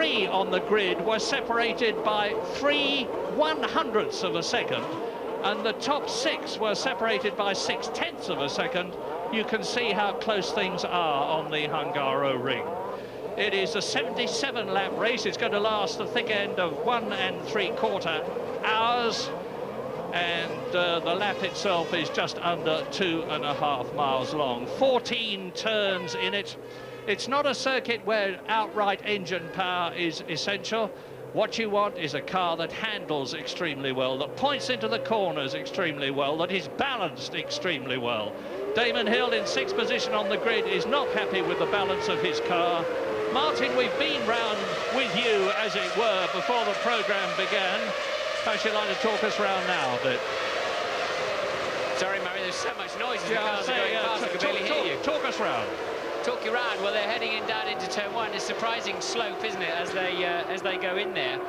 three on the grid were separated by 3/100ths of a second, and the top six were separated by 6/10ths of a second. You can see how close things are on the Hungaroring. It is a 77-lap race. It's going to last the thick end of 1 3/4 hours. And the lap itself is just under 2.5 miles long. 14 turns in it. It's not a circuit where outright engine power is essential. What you want is a car that handles extremely well, that points into the corners extremely well, that is balanced extremely well. Damon Hill in 6th position on the grid is not happy with the balance of his car. Martin, we've been round with you, as it were, before the programme began. Perhaps you'd like to talk us round now a bit. Sorry, Murray, there's so much noise as the cars are going past, I can barely hear you. Talk us round. Talk you round. Well, they're heading in down into turn 1. It's a surprising slope, isn't it, as they go in there,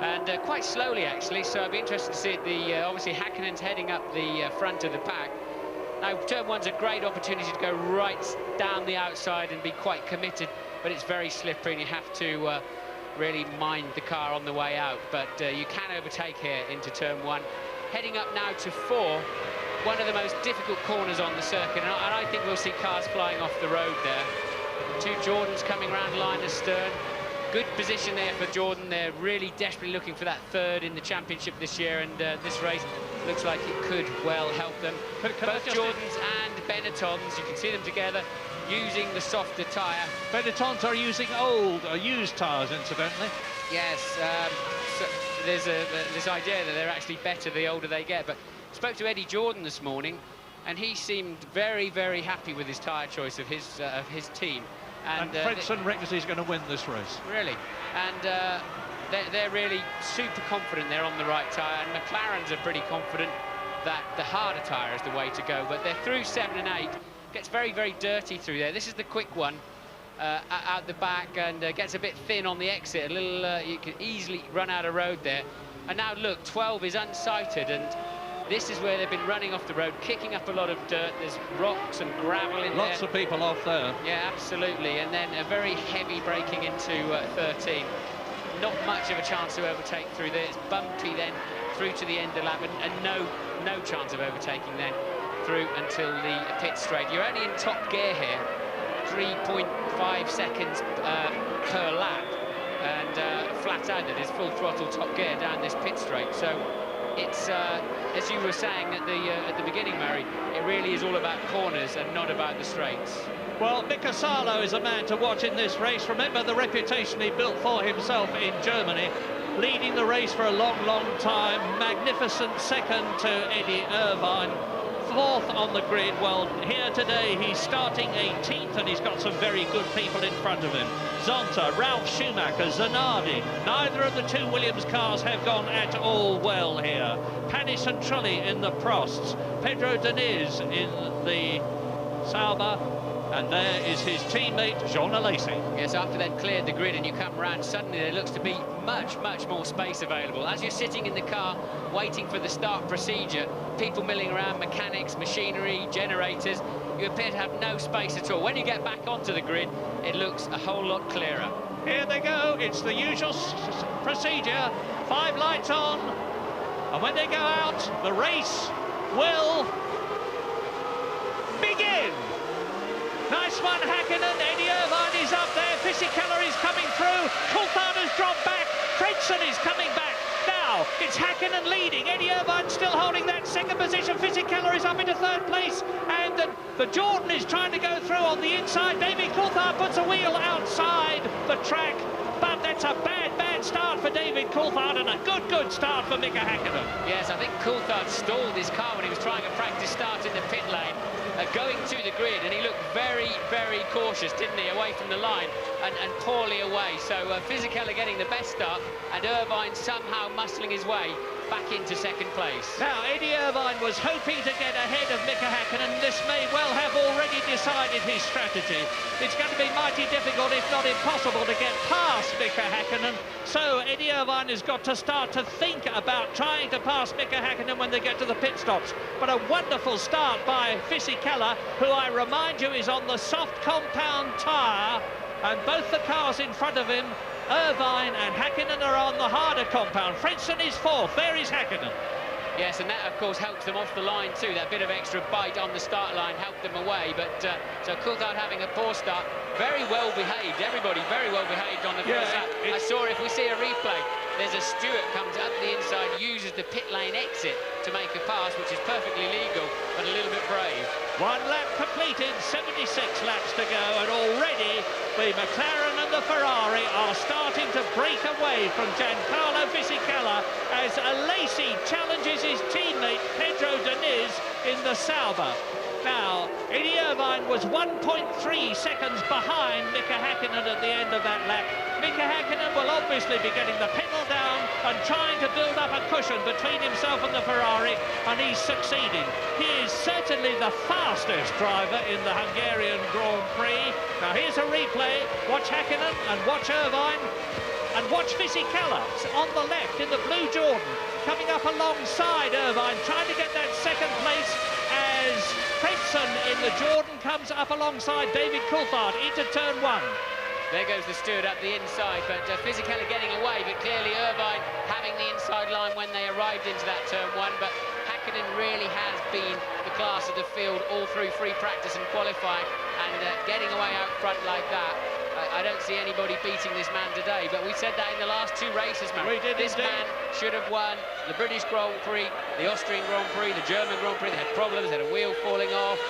and quite slowly actually. So I'd be interested to see it. Obviously Häkkinen's heading up the front of the pack. Now, turn 1's a great opportunity to go right down the outside and be quite committed, but it's very slippery, and you have to really mind the car on the way out. But you can overtake here into turn 1. Heading up now to 4. One of the most difficult corners on the circuit, and I think we'll see cars flying off the road there. 2 Jordans coming round line astern. Good position there for Jordan. They're really desperately looking for that 3rd in the championship this year, and this race looks like it could well help them. Both Jordans and Benettons, you can see them together, using the softer tyre. Benettons are using used tyres, incidentally. Yes, so there's this idea that they're actually better the older they get. But spoke to Eddie Jordan this morning, and he seemed very, very happy with his tyre choice of his team. And Fredson reckons he's going to win this race. Really, and they're really super confident they're on the right tyre, and McLaren's are pretty confident that the harder tyre is the way to go. But they're through 7 and 8. Gets very, very dirty through there. This is the quick one out the back, and gets a bit thin on the exit. A little, you can easily run out of road there. And now look, 12 is unsighted, and this is where they've been running off the road, kicking up a lot of dirt. There's rocks and gravel in there. Lots of people off there. Yeah, absolutely. And then a very heavy braking into 13. Not much of a chance to overtake through there. It's bumpy then through to the end of the lap, and no chance of overtaking then through until the pit straight. You're only in top gear here, 3.5 seconds per lap, and flat out that is full throttle top gear down this pit straight. So it's as you were saying at the beginning, Murray, it really is all about corners and not about the straights. Well, Mika Salo is a man to watch in this race. Remember the reputation he built for himself in Germany, leading the race for a long, long time. Magnificent second to Eddie Irvine. 4th on the grid. Well, here today he's starting 18th, and he's got some very good people in front of him. Zonta, Ralf Schumacher, Zanardi. Neither of the 2 Williams cars have gone at all well here. Panis and Trulli in the Prosts. Pedro Diniz in the Sauber. And there is his teammate, Jean Alesi. Yes, after they've cleared the grid and you come around, suddenly there looks to be much, much more space available. As you're sitting in the car, waiting for the start procedure, people milling around, mechanics, machinery, generators, you appear to have no space at all. When you get back onto the grid, it looks a whole lot clearer. Here they go. It's the usual procedure. 5 lights on. And when they go out, the race will begin. Nice one, Häkkinen. Eddie Irvine is up there. Fisichella is coming through. Coulthard has dropped back. Fredson is coming back. Now, it's Häkkinen leading. Eddie Irvine still holding that 2nd position. Fisichella is up into 3rd place. And the Jordan is trying to go through on the inside. David Coulthard puts a wheel outside the track. But that's a bad, bad start for David Coulthard, and a good start for Mika Häkkinen. Yes, I think Coulthard stalled his car when he was trying a practice start in the pit lane, going to the grid, and he looked very, very cautious, didn't he, away from the line, and poorly away. So Fisichella getting the best start, and Irvine somehow muscling his way back into 2nd place. Now, Eddie Irvine was hoping to get ahead of Mika Häkkinen. This may well have already decided his strategy. It's going to be mighty difficult, if not impossible, to get past Mika Häkkinen. So Eddie Irvine has got to start to think about trying to pass Mika Häkkinen when they get to the pit stops. But a wonderful start by Fisichella, who I remind you is on the soft compound tyre, and both the cars in front of him Irvine and Hakkinen are on the harder compound. Frentzen is fourth. There is Hakkinen. Yes, and that, of course, helps them off the line, too. That bit of extra bite on the start line helped them away. But so Coulthard having a poor start. Very well behaved. Everybody very well behaved on the first lap. I saw, if we see a replay, there's a Stewart comes up the inside, uses the pit lane exit to make a pass, which is perfectly legal, but a little bit brave. One lap completed, 76 laps to go, and already the McLaren and the Ferrari are starting to break away from Giancarlo Fisichella as Alesi challenges his teammate Pedro Diniz in the Sauber. Now, Eddie Irvine was 1.3 seconds behind Mika Hakkinen at the end of that lap. Mika Hakkinen will obviously be getting the pedal down and trying to build up a cushion between himself and the Ferrari, and he's succeeding. He is certainly the fastest driver in the Hungarian Grand Prix. Now, here's a replay. Watch Hakkinen and watch Irvine. And watch Fisichella on the left in the blue Jordan, coming up alongside Irvine, trying to get that second place as Frentzen in the Jordan comes up alongside David Coulthard into turn one. There goes the Stewart up the inside, but Fisichella getting away, but clearly Irvine having the inside line when they arrived into that turn one. But Hakkinen really has been the class of the field all through free practice and qualifying, and getting away out front like that. I don't see anybody beating this man today, but we said that in the last two races, man. We did. This man should have won the British Grand Prix, the Austrian Grand Prix, the German Grand Prix. They had problems, they had a wheel falling off,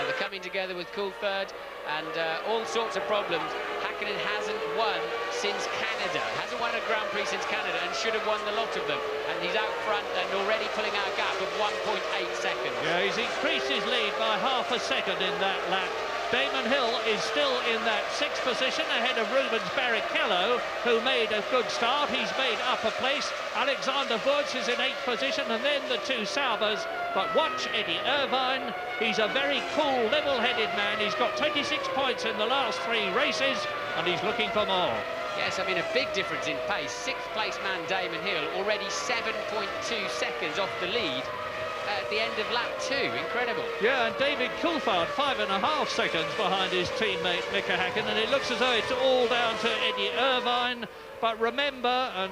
the coming together with Coulthard, and all sorts of problems. Hakkinen hasn't won since Canada, hasn't won a Grand Prix since Canada, and should have won the lot of them. And he's out front and already pulling out a gap of 1.8 seconds. Yeah, he's increased his lead by half a second in that lap. Damon Hill is still in that sixth position ahead of Rubens Barrichello, who made a good start. He's made upper place. Alexander Wurz is in eighth position, and then the two Saubers. But watch Eddie Irvine. He's a very cool, level-headed man. He's got 26 points in the last three races, and he's looking for more. Yes, I mean, a big difference in pace. Sixth place man Damon Hill already 7.2 seconds off the lead at the end of lap 2. Incredible. Yeah, and David Coulthard 5.5 seconds behind his teammate Mika Hakkinen, and it looks as though it's all down to Eddie Irvine. But remember, and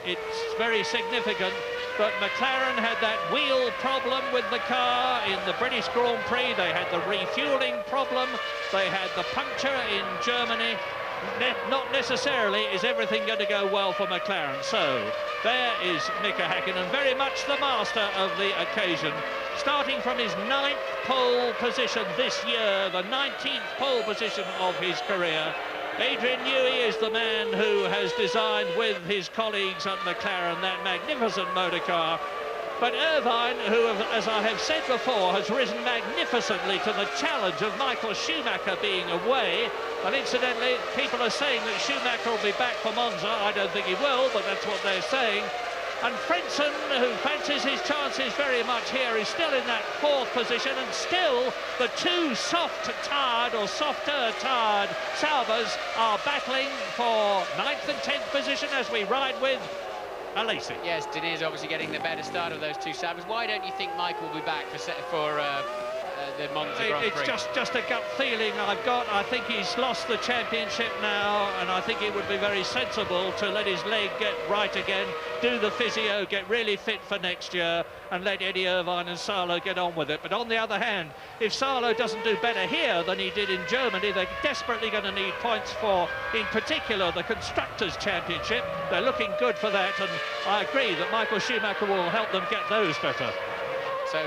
it's very significant, that McLaren had that wheel problem with the car in the British Grand Prix. They had the refueling problem. They had the puncture in Germany. Not necessarily is everything going to go well for McLaren. So there is Mika Hakkinen, very much the master of the occasion, starting from his 9th pole position this year, the 19th pole position of his career. Adrian Newey is the man who has designed with his colleagues at McLaren that magnificent motor car. But Irvine, who, as I have said before, has risen magnificently to the challenge of Michael Schumacher being away. And incidentally, people are saying that Schumacher will be back for Monza. I don't think he will, but that's what they're saying. And Frentzen, who fancies his chances very much here, is still in that 4th position, and still the two soft-tarred or softer-tarred Saubers are battling for 9th and 10th position as we ride with Alesi. Yes, Diniz obviously getting the better start of those two Saubers. Why don't you think Michael will be back for the Monza Grand Prix? It's just a gut feeling I've got. I think he's lost the championship now, and I think it would be very sensible to let his leg get right again, do the physio, get really fit for next year, and let Eddie Irvine and Salo get on with it. But on the other hand, if Salo doesn't do better here than he did in Germany, they're desperately going to need points for, in particular, the Constructors' Championship. They're looking good for that, and I agree that Michael Schumacher will help them get those better. So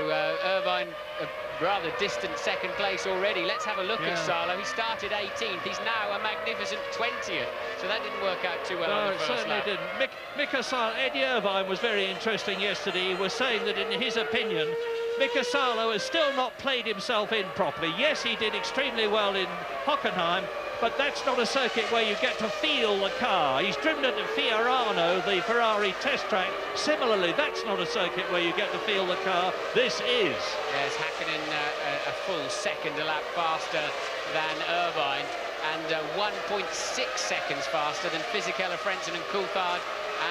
Irvine, a rather distant second place already. Let's have a look at Salo. He started 18th. He's now a magnificent 20th. So that didn't work out too well on the first lap. It certainly didn't. Mika Salo, Eddie Irvine was very interesting yesterday. He was saying that in his opinion, Mika Salo has still not played himself in properly. Yes, he did extremely well in Hockenheim, but that's not a circuit where you get to feel the car. He's driven it at Fiorano, the Ferrari test track. Similarly, that's not a circuit where you get to feel the car. This is. Yes, Hakkinen a full second a lap faster than Irvine, and 1.6 seconds faster than Fisichella, Frentzen and Coulthard,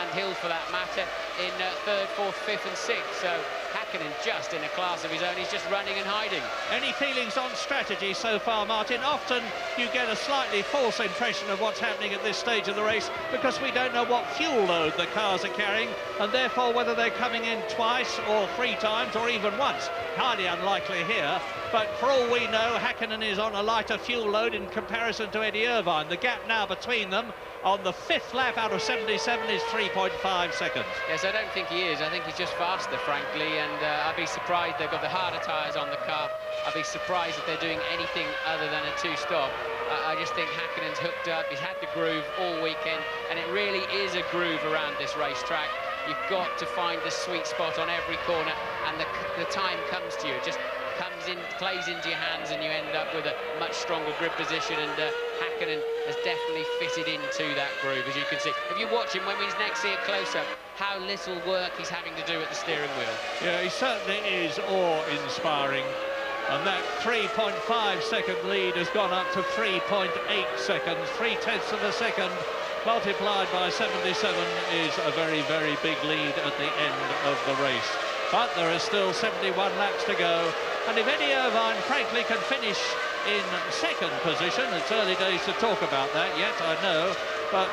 and Hill for that matter, in 3rd, 4th, 5th and 6th. So Hakkinen just in a class of his own. He's just running and hiding. Any feelings on strategy so far, Martin? Often you get a slightly false impression of what's happening at this stage of the race because we don't know what fuel load the cars are carrying, and therefore whether they're coming in twice or 3 times or even once. Highly unlikely here, but for all we know, Hakkinen is on a lighter fuel load in comparison to Eddie Irvine. The gap now between them on the 5th lap out of 77 is 3.5 seconds. Yes, I don't think he is. I think he's just faster, frankly, and I'd be surprised. They've got the harder tyres on the car. I'd be surprised if they're doing anything other than a 2-stop. I just think Hakkinen's hooked up. He's had the groove all weekend, and it really is a groove around this racetrack. You've got to find the sweet spot on every corner, and the time comes to you. It just comes in, plays into your hands, and you end up with a much stronger grip position, and Hakkinen has definitely fitted into that groove, as you can see. If you watch him, when we next see it close-up, how little work he's having to do at the steering wheel. Yeah, he certainly is awe-inspiring, and that 3.5-second lead has gone up to 3.8 seconds. 0.3 of a second multiplied by 77 is a very, very big lead at the end of the race. But there are still 71 laps to go, and if Eddie Irvine, frankly, can finish in 2nd position, it's early days to talk about that yet, I know, but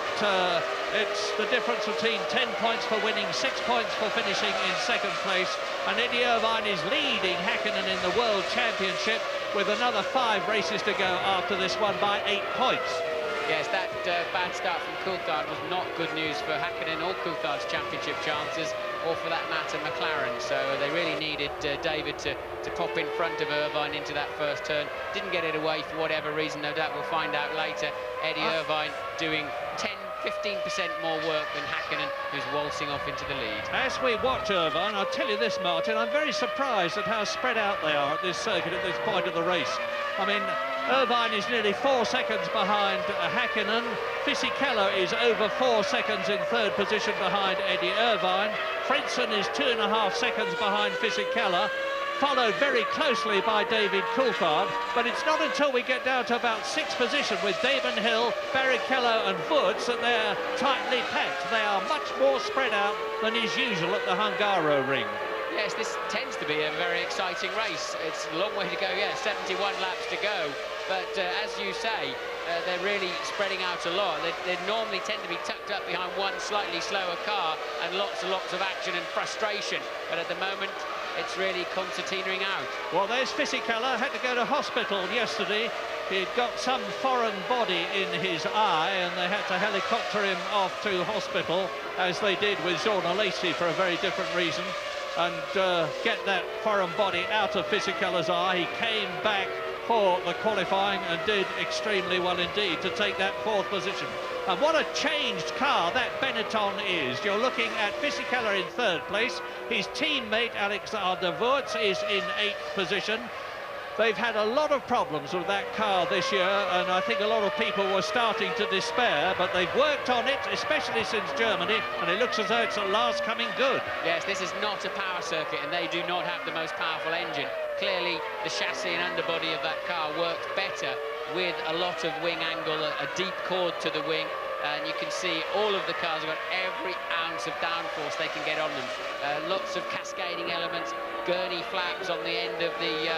it's the difference between 10 points for winning, 6 points for finishing in 2nd place, and Eddie Irvine is leading Hakkinen in the World Championship with another 5 races to go after this one by 8 points. Yes, that bad start from Coulthard was not good news for Hakkinen or Coulthard's championship chances, or for that matter McLaren. So they really needed David to pop in front of Irvine into that first turn. Didn't get it away for whatever reason, no doubt we'll find out later. Eddie Irvine doing 10-15% more work than Hakkinen, who's waltzing off into the lead. As we watch Irvine, I'll tell you this, Martin, I'm very surprised at how spread out they are at this circuit at this point of the race. I mean, Irvine is nearly 4 seconds behind Hakkinen. Fisichella is over 4 seconds in 3rd position behind Eddie Irvine. Frentzen is 2.5 seconds behind Fisichella, followed very closely by David Coulthard, but it's not until we get down to about 6th position with Damon Hill, Barrichello and Woods that they're tightly packed. They are much more spread out than is usual at the Hungaro ring. Yes, this tends to be a very exciting race. It's a long way to go, yeah, 71 laps to go. But as you say, they're really spreading out a lot. They normally tend to be tucked up behind one slightly slower car and lots and lots of action and frustration. But at the moment, it's really concertinaing out. Well, there's Fisichella, had to go to hospital yesterday. He'd got some foreign body in his eye, and they had to helicopter him off to hospital, as they did with Jean Alesi for a very different reason, and get that foreign body out of Fisichella's eye. He came back for the qualifying and did extremely well indeed to take that 4th position. And what a changed car that Benetton is. You're looking at Fisichella in 3rd place. His teammate Alexander Wurz is in 8th position. They've had a lot of problems with that car this year, and I think a lot of people were starting to despair, but they've worked on it, especially since Germany, and it looks as though it's at last coming good. Yes, this is not a power circuit, and they do not have the most powerful engine. Clearly, the chassis and underbody of that car works better with a lot of wing angle, a deep chord to the wing, and you can see all of the cars have got every ounce of downforce they can get on them. Lots of cascading elements, gurney flaps on the end of the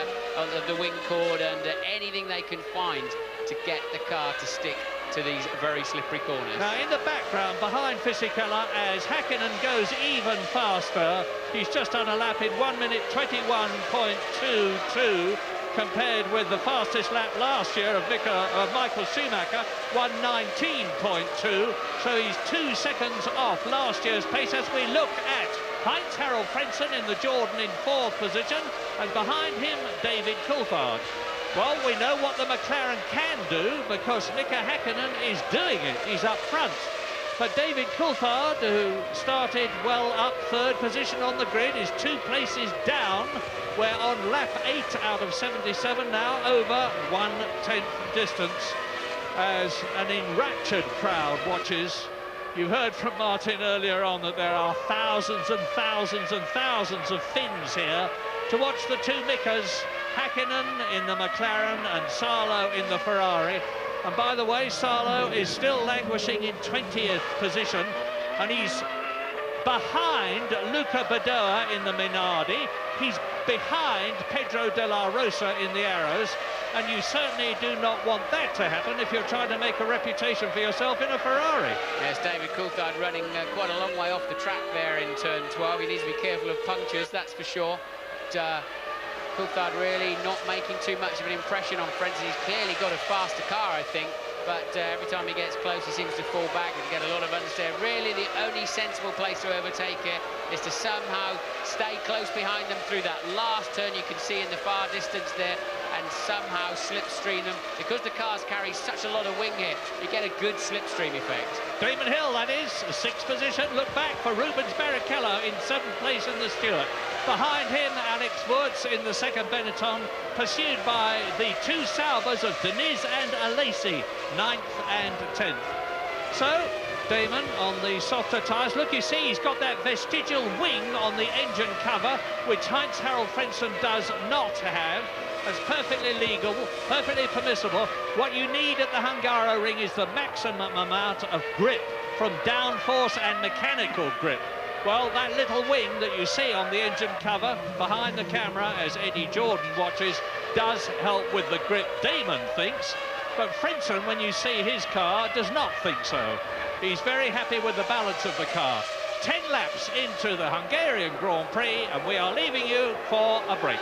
wing cord, and anything they can find to get the car to stick to these very slippery corners. Now in the background behind Fisichella, as Hakkinen goes even faster, he's just done a lap in 1 minute 21.22 compared with the fastest lap last year of Michael Schumacher, 1:19.2, so he's 2 seconds off last year's pace. As we look at Heinz-Harald Frentzen in the Jordan in 4th position, and behind him David Coulthard. Well, we know what the McLaren can do because Mika Hakkinen is doing it. He's up front. But David Coulthard, who started well up 3rd position on the grid, is 2 places down. We're on lap 8 out of 77 now, over 1/10 distance, as an enraptured crowd watches. You heard from Martin earlier on that there are thousands and thousands and thousands of Finns here to watch the 2 Mikas, Hakkinen in the McLaren and Salo in the Ferrari. And by the way, Salo is still languishing in 20th position, and he's behind Luca Badoa in the Minardi. He's behind Pedro de la Rosa in the Arrows, and you certainly do not want that to happen if you're trying to make a reputation for yourself in a Ferrari. Yes, David Coulthard running quite a long way off the track there in turn 12. He needs to be careful of punctures, that's for sure. But, Coulthard really not making too much of an impression on Frentzen. He's clearly got a faster car, I think, but every time he gets close, he seems to fall back and get a lot of understeer. Really, the only sensible place to overtake it is to somehow stay close behind them through that last turn you can see in the far distance there, and somehow slipstream them. Because the cars carry such a lot of wing here, you get a good slipstream effect. Damon Hill, that is, 6th position. Look back for Rubens Barrichello in 7th place in the Stewart. Behind him, Alex Woods in the 2nd Benetton, pursued by the 2 Saubers of Deniz and Alesi, 9th and 10th. So, Damon on the softer tyres. Look, you see, he's got that vestigial wing on the engine cover, which Heinz-Harald Frentzen does not have. That's perfectly legal, perfectly permissible. What you need at the Hungaroring is the maximum amount of grip from downforce and mechanical grip. Well, that little wing that you see on the engine cover behind the camera as Eddie Jordan watches does help with the grip, Damon thinks. But Frentzen, when you see his car, does not think so. He's very happy with the balance of the car. 10 laps into the Hungarian Grand Prix, and we are leaving you for a break.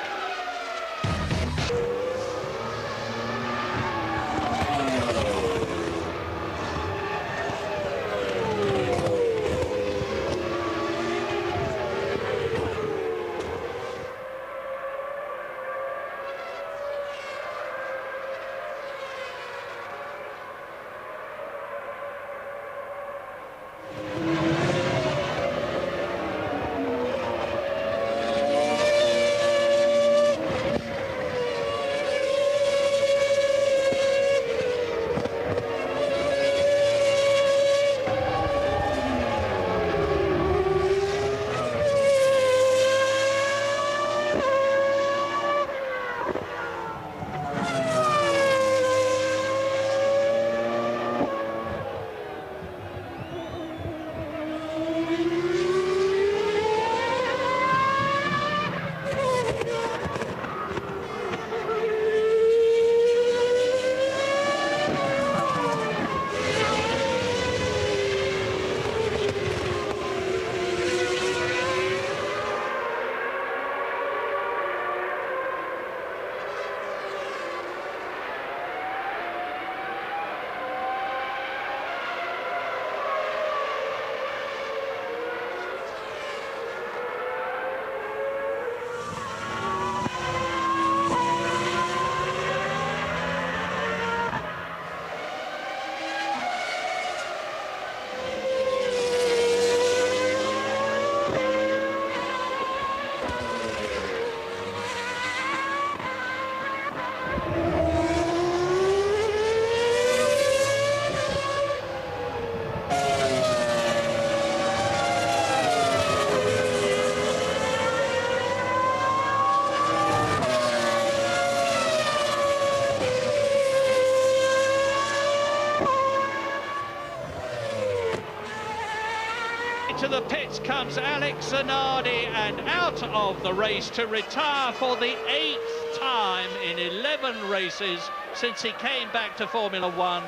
To the pits comes Alex Zanardi, and out of the race to retire for the 8th time in 11 races since he came back to Formula One.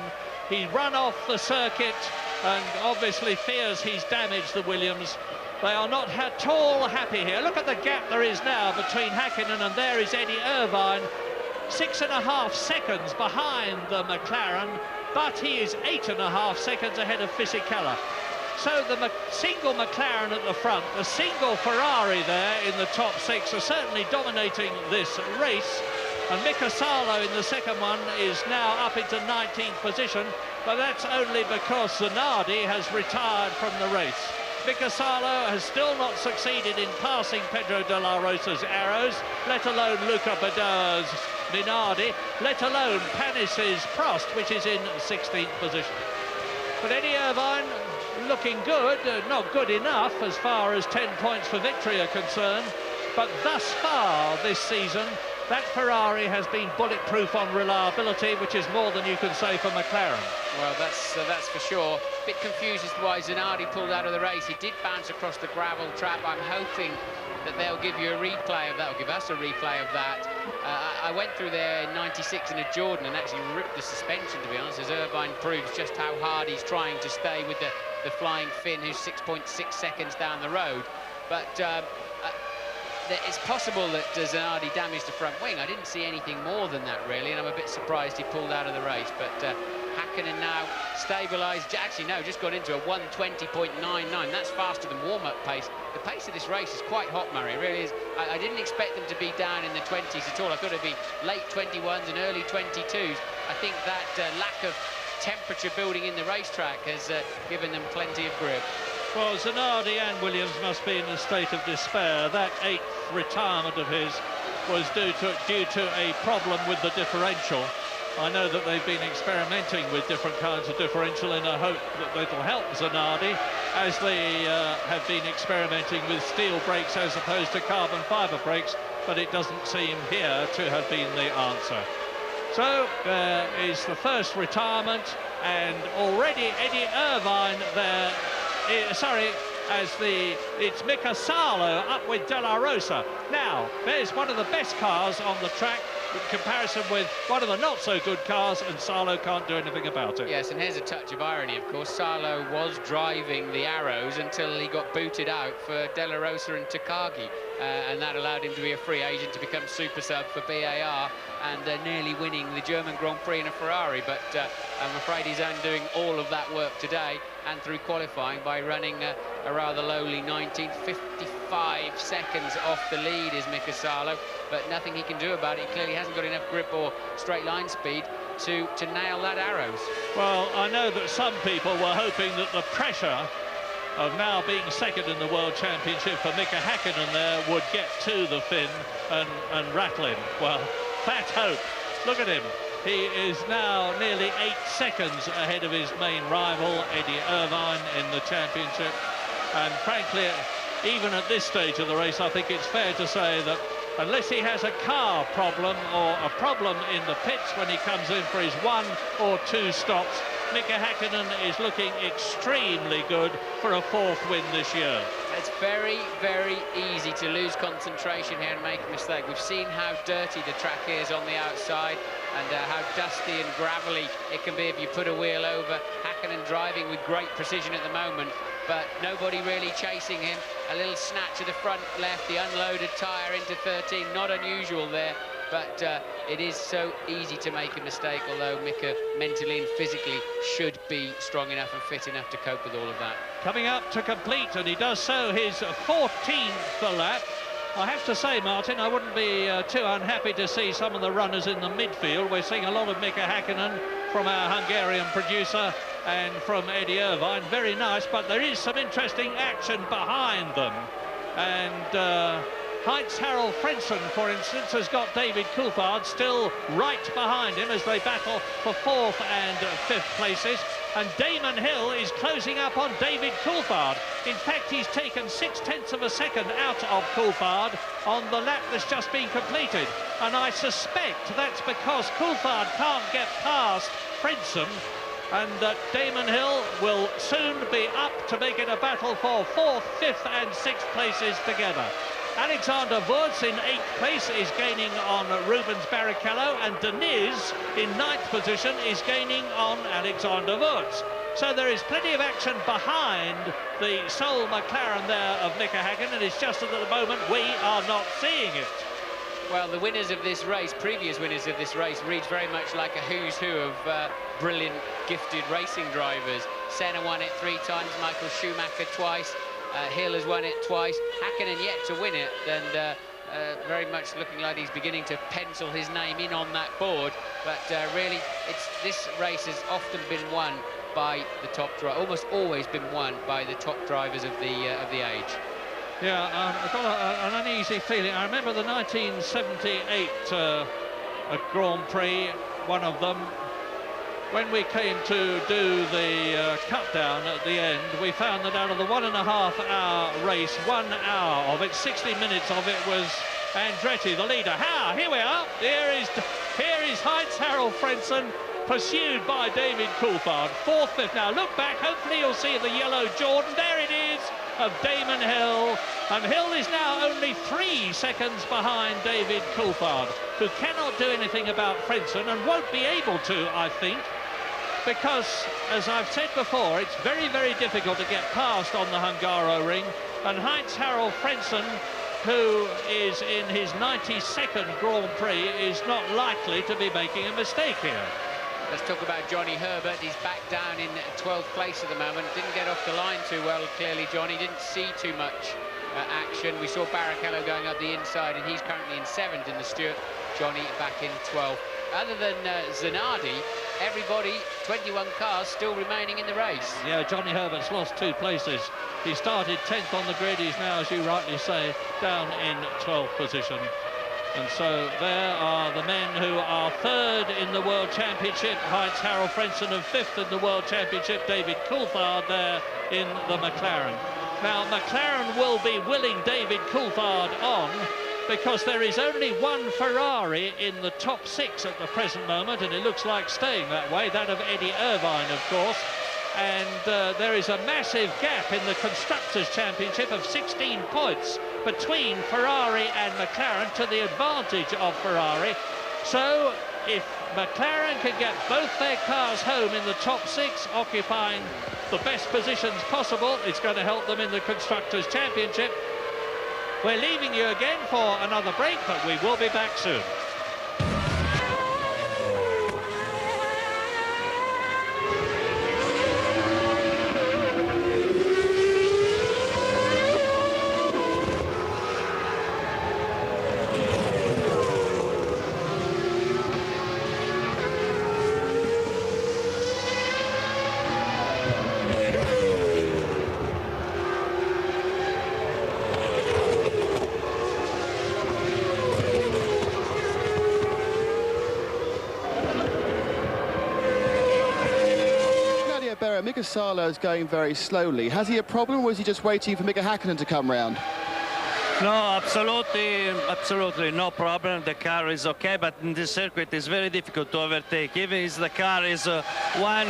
He ran off the circuit and obviously fears he's damaged the Williams. They are not at all happy here. Look at the gap there is now between Häkkinen, and there is Eddie Irvine, 6.5 seconds behind the McLaren, but he is 8.5 seconds ahead of Fisichella. So the single McLaren at the front, the single Ferrari there in the top 6 are certainly dominating this race. And Mika Salo in the second one is now up into 19th position, but that's only because Zanardi has retired from the race. Mika Salo has still not succeeded in passing Pedro de la Rosa's Arrows, let alone Luca Badoa's Minardi, let alone Panis's Prost, which is in 16th position. But Eddie Irvine looking good, not good enough as far as 10 points for victory are concerned, but thus far this season that Ferrari has been bulletproof on reliability, which is more than you can say for McLaren. Well, that's for sure. A bit confused as to why Zanardi pulled out of the race. He did bounce across the gravel trap. I'm hoping that they'll give you a replay of that, or give us a replay of that. I went through there in '96 in a Jordan and actually ripped the suspension, to be honest, as Irvine proves just how hard he's trying to stay with the flying Finn, who's 6.6 seconds down the road. But it's possible that Zanardi damaged the front wing. I didn't see anything more than that, really, and I'm a bit surprised he pulled out of the race. But Hakkinen now stabilised. Actually, no, just got into a 1:20.99. That's faster than warm-up pace. The pace of this race is quite hot, Murray. It really is. I didn't expect them to be down in the 20s at all. I thought it'd be late 21s and early 22s. I think that lack of temperature building in the racetrack has given them plenty of grip. Well, Zanardi and Williams must be in a state of despair. That 8th retirement of his was due to a problem with the differential. I know that they've been experimenting with different kinds of differential in a hope that it'll help Zanardi, as they have been experimenting with steel brakes as opposed to carbon fibre brakes, but it doesn't seem here to have been the answer. So is the first retirement, and already Eddie Irvine there. It's Mika Salo up with De La Rosa. Now, there's one of the best cars on the track in comparison with one of the not-so-good cars, and Salo can't do anything about it. Yes, and here's a touch of irony, of course. Salo was driving the Arrows until he got booted out for De La Rosa and Takagi, and that allowed him to be a free agent to become super sub for BAR, and nearly winning the German Grand Prix in a Ferrari. But I'm afraid he's undoing all of that work today and through qualifying by running a rather lowly 19th. 55 seconds off the lead is Mika Salo, but nothing he can do about it. He clearly hasn't got enough grip or straight line speed to nail that Arrows. Well, I know that some people were hoping that the pressure of now being second in the World Championship for Mika Hakkinen there would get to the Finn and rattle him. Well, fat hope. Look at him. He is now nearly 8 seconds ahead of his main rival, Eddie Irvine, in the championship. And frankly, even at this stage of the race, I think it's fair to say that unless he has a car problem or a problem in the pits when he comes in for his 1 or 2 stops, Mika Hakkinen is looking extremely good for a 4th win this year. It's very, very easy to lose concentration here and make a mistake. We've seen how dirty the track is on the outside and how dusty and gravelly it can be if you put a wheel over. Hakkinen driving with great precision at the moment, but nobody really chasing him. A little snatch of the front left, the unloaded tyre into 13, not unusual there. But it is so easy to make a mistake, although Mika mentally and physically should be strong enough and fit enough to cope with all of that. Coming up to complete, and he does so his 14th lap. I have to say, Martin, I wouldn't be too unhappy to see some of the runners in the midfield. We're seeing a lot of Mika Hakkinen from our Hungarian producer and from Eddie Irvine. Very nice, but there is some interesting action behind them. And Heinz-Harald Frentzen, for instance, has got David Coulthard still right behind him as they battle for 4th and 5th places. And Damon Hill is closing up on David Coulthard. In fact, he's taken 0.6 of a second out of Coulthard on the lap that's just been completed. And I suspect that's because Coulthard can't get past Frentzen, and Damon Hill will soon be up to make it a battle for 4th, 5th and 6th places together. Alexander Wurz in 8th place is gaining on Rubens Barrichello, and Deniz in 9th position is gaining on Alexander Wurz. So there is plenty of action behind the sole McLaren there of Mika Hakkinen, and it's just that at the moment we are not seeing it. Well, the winners of this race, previous winners of this race, reads very much like a who's who of brilliant, gifted racing drivers. Senna won it 3 times, Michael Schumacher twice. Hill has won it twice. Hakkinen yet to win it, and very much looking like he's beginning to pencil his name in on that board. But really, this race has often been won by the top driver, almost always been won by the top drivers of the age. Yeah, I've got an uneasy feeling. I remember the 1978 Grand Prix, one of them. When we came to do the cut down at the end, we found that out of the 1.5 hour race, 1 hour of it, 60 minutes of it was Andretti, the leader. Here we are. Here is Heinz-Harald Frentzen pursued by David Coulthard. Fourth, fifth. Now look back, hopefully you'll see the yellow Jordan. There it is, of Damon Hill. And Hill is now only 3 seconds behind David Coulthard, who cannot do anything about Frentzen and won't be able to, I think, because, as I've said before, it's very, very difficult to get past on the Hungaroring. And Heinz-Harald Frentzen, who is in his 92nd Grand Prix, is not likely to be making a mistake here. Let's talk about Johnny Herbert. He's back down in 12th place at the moment. Didn't get off the line too well, clearly, Johnny. Didn't see too much action. We saw Barrichello going up the inside, and he's currently in 7th in the Stewart. Johnny back in 12th. Other than Zanardi, everybody, 21 cars still remaining in the race. Yeah, Johnny Herbert's lost 2 places. He started 10th on the grid. He's now, as you rightly say, down in 12th position. And so there are the men who are 3rd in the World Championship. Heinz-Harald Frentzen, and 5th in the World Championship. David Coulthard there in the McLaren. Now, McLaren will be willing David Coulthard on, because there is only one Ferrari in the top 6 at the present moment, and it looks like staying that way, that of Eddie Irvine, of course. And there is a massive gap in the Constructors' Championship of 16 points between Ferrari and McLaren, to the advantage of Ferrari. So if McLaren can get both their cars home in the top 6, occupying the best positions possible, it's going to help them in the Constructors' Championship. We're leaving you again for another break, but we will be back soon. Mika Salo is going very slowly. Has he a problem, or is he just waiting for Mika Häkkinen to come round? No, absolutely no problem. The car is okay, but in this circuit it's very difficult to overtake. Even if the car is 1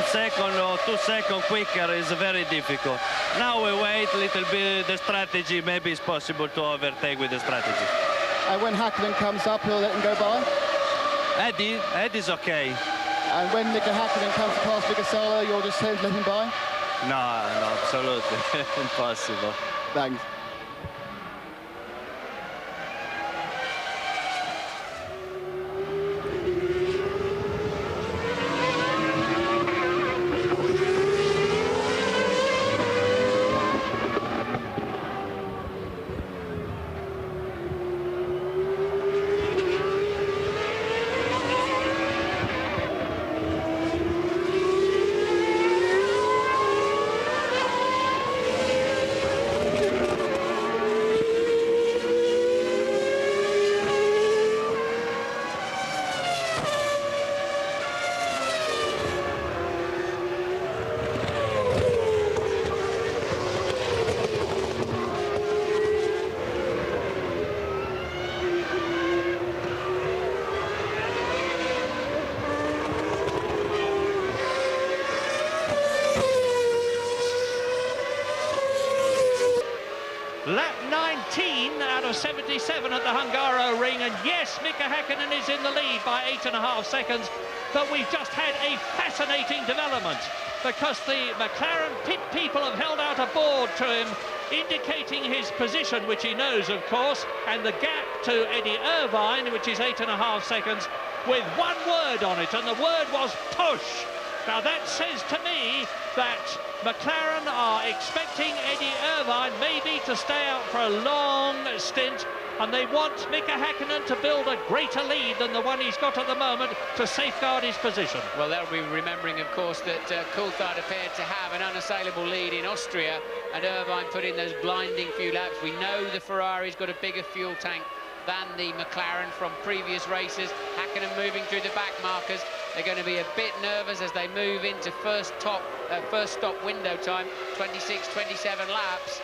second or 2 seconds quicker, is very difficult. Now we wait a little bit. The strategy, maybe it's possible to overtake with the strategy. And when Häkkinen comes up, he'll let him go by? Eddie's okay. And when Mika Häkkinen comes past Mika Salo, you'll just say let him by? No, absolutely impossible. Thanks. Lap 19 out of 77 at the Hungaroring, and yes, Mika Häkkinen is in the lead by 8.5 seconds, but we've just had a fascinating development, because the McLaren pit people have held out a board to him indicating his position, which he knows, of course, and the gap to Eddie Irvine, which is 8.5 seconds, with one word on it, and the word was push. Now that says to me that McLaren are expecting Eddie Irvine maybe to stay out for a long stint, and they want Mika Häkkinen to build a greater lead than the one he's got at the moment to safeguard his position. Well, they'll be remembering, of course, that Coulthard appeared to have an unassailable lead in Austria, and Irvine put in those blinding few laps. We know the Ferrari's got a bigger fuel tank than the McLaren from previous races. Häkkinen moving through the back markers. They're going to be a bit nervous as they move into first stop window time, 26, 27 laps.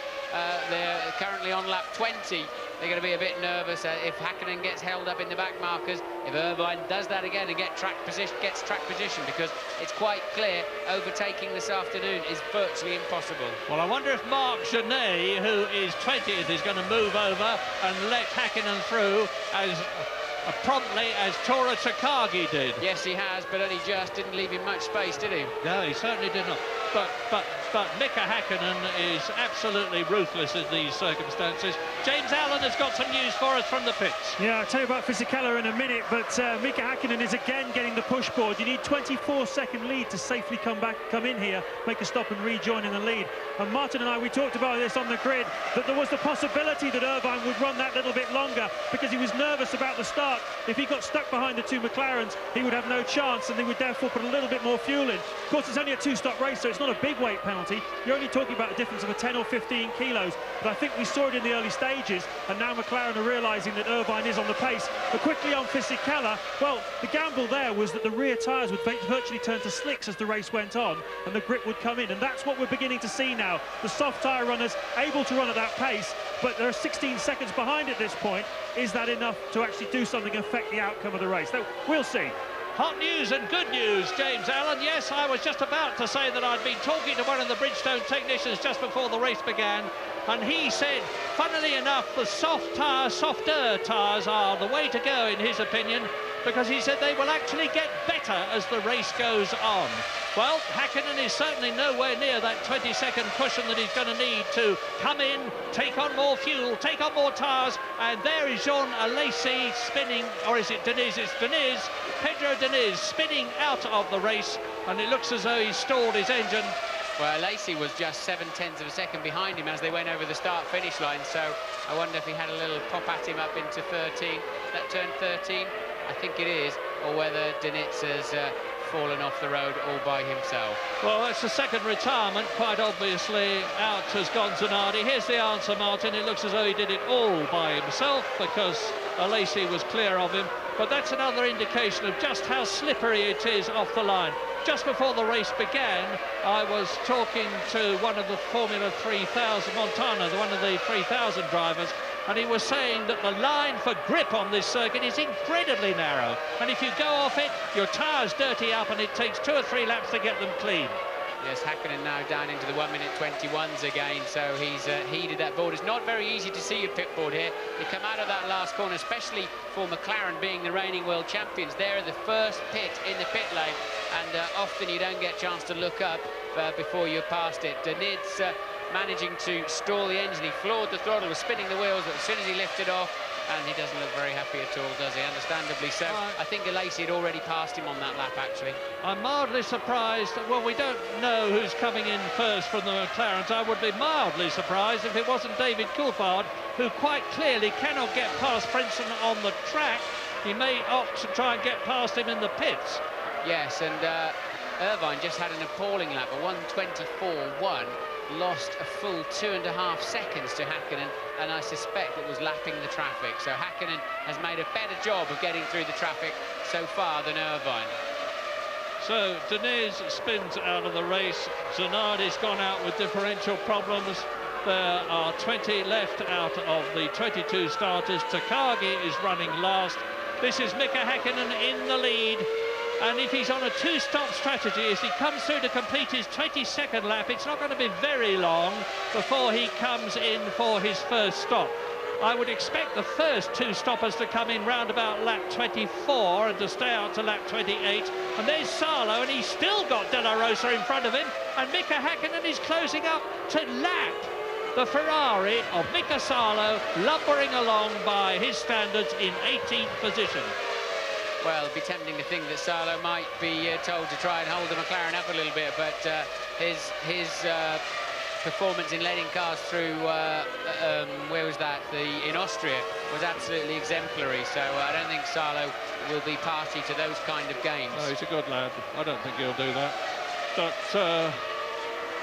They're currently on lap 20, they're going to be a bit nervous if Hakkinen gets held up in the back markers, if Irvine does that again and gets track position, because it's quite clear overtaking this afternoon is virtually impossible. Well, I wonder if Marc Genet, who is 20th, is going to move over and let Hakkinen through as promptly as Tora Takagi did. Yes, he has, but only just didn't leave him much space, did he? No, he certainly did not. But Mika Hakkinen is absolutely ruthless in these circumstances. James Allen has got some news for us from the pits. Yeah, I'll tell you about Fisichella in a minute, but Mika Hakkinen is again getting the push board. You need 24-second lead to safely come in here, make a stop and rejoin in the lead. And Martin and I, we talked about this on the grid, that there was the possibility that Irvine would run that little bit longer because he was nervous about the start. If he got stuck behind the two McLarens, he would have no chance, and they would therefore put a little bit more fuel in. Of course, it's only a two-stop race, so it's not a big weight penalty. You're only talking about a difference of a 10 or 15 kilos, but I think we saw it in the early stages, and now McLaren are realising that Irvine is on the pace. But quickly on Fisichella, well, the gamble there was that the rear tyres would virtually turn to slicks as the race went on, and the grip would come in, and that's what we're beginning to see now. The soft tyre runners able to run at that pace, but there are 16 seconds behind at this point. Is that enough to actually do something and affect the outcome of the race? So we'll see. Hot news and good news, James Allen. Yes, I was just about to say that I'd been talking to one of the Bridgestone technicians just before the race began, and he said, funnily enough, the softer tyres are the way to go, in his opinion, because he said they will actually get better as the race goes on. Well, Hakkinen is certainly nowhere near that 20-second cushion that he's going to need to come in, take on more fuel, take on more tyres, and there is Jean Alesi spinning, or is it Diniz? It's Diniz, Pedro Diniz spinning out of the race, and it looks as though he's stalled his engine. Well, Lacey was just 0.7 of a second behind him as they went over the start-finish line, so I wonder if he had a little pop at him up into 13. That turn 13, I think it is, or whether Diniz has fallen off the road all by himself. Well, that's the second retirement. Quite obviously, out has gone Zanardi. Here's the answer, Martin. It looks as though he did it all by himself because Alesi was clear of him. But that's another indication of just how slippery it is off the line. Just before the race began, I was talking to one of the Formula 3000, Montana, one of the 3000 drivers, and he was saying that the line for grip on this circuit is incredibly narrow. And if you go off it, your tyres dirty up, and it takes 2 or 3 laps to get them clean. Yes, Hakkinen now down into the 1:21s again, so he's heeded that board. It's not very easy to see your pit board here. You come out of that last corner, especially for McLaren being the reigning world champions. They're the first pit in the pit lane, and often you don't get a chance to look up before you're past it. Diniz managing to stall the engine. He floored the throttle, was spinning the wheels, but as soon as he lifted off, and he doesn't look very happy at all, does he? Understandably so. I think Alesi had already passed him on that lap, actually. I'm mildly surprised. Well, we don't know who's coming in first from the McLarens. I would be mildly surprised if it wasn't David Coulthard, who quite clearly cannot get past Frentzen on the track. He may opt to try and get past him in the pits. Yes, and Irvine just had an appalling lap, a 1:24.1. Lost a full 2.5 seconds to Hakkinen, and I suspect it was lapping the traffic. So Hakkinen has made a better job of getting through the traffic so far than Irvine. So Diniz spins out of the race. Zanardi's gone out with differential problems. There are 20 left out of the 22 starters. Takagi is running last. This is Mika Hakkinen in the lead. And if he's on a two-stop strategy, as he comes through to complete his 22nd lap, it's not going to be very long before he comes in for his first stop. I would expect the first 2 stoppers to come in round about lap 24 and to stay out to lap 28. And there's Salo, and he's still got De La Rosa in front of him. And Mika Hakkinen is closing up to lap the Ferrari of Mika Salo, lumbering along by his standards in 18th position. Well, it'd be tempting to think that Salo might be told to try and hold the McLaren up a little bit, but his performance in letting cars through, where was that? In Austria was absolutely exemplary, so I don't think Salo will be party to those kind of games. No, he's a good lad. I don't think he'll do that. But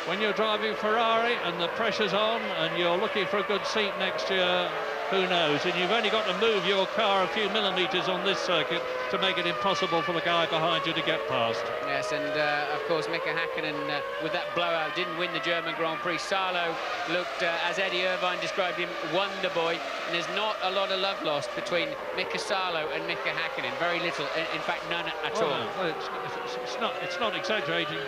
when you're driving Ferrari and the pressure's on and you're looking for a good seat next year, who knows? And you've only got to move your car a few millimetres on this circuit to make it impossible for the guy behind you to get past. Yes, and of course Mika Hakkinen with that blowout didn't win the German Grand Prix. Salo looked, as Eddie Irvine described him, wonder boy, and there's not a lot of love lost between Mika Salo and Mika Hakkinen. Very little, in fact none at all. Well, it's not exaggerating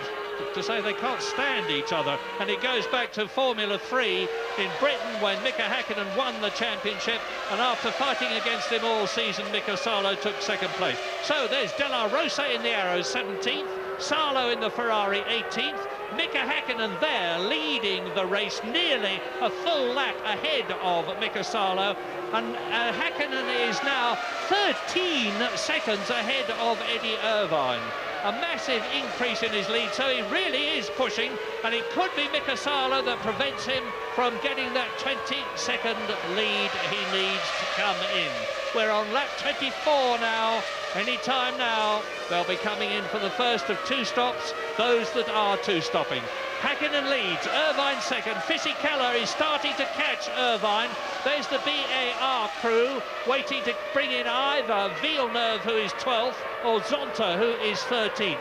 to say they can't stand each other, and it goes back to Formula 3 in Britain when Mika Hakkinen won the championship, and after fighting against him all season, Mika Salo took second place. So there's De La Rosa in the Arrows 17th, Salo in the Ferrari 18th, Mika Hakkinen there leading the race, nearly a full lap ahead of Mika Salo, and Hakkinen is now 13 seconds ahead of Eddie Irvine. A massive increase in his lead, so he really is pushing, and it could be Mika Salo that prevents him from getting that 20-second lead he needs to come in. We're on lap 24 now. Any time now, they'll be coming in for the first of two stops, those that are two-stopping. Hakkinen leads, Irvine second, Fisichella is starting to catch Irvine. There's the BAR crew waiting to bring in either Villeneuve, who is 12th, or Zonta, who is 13th.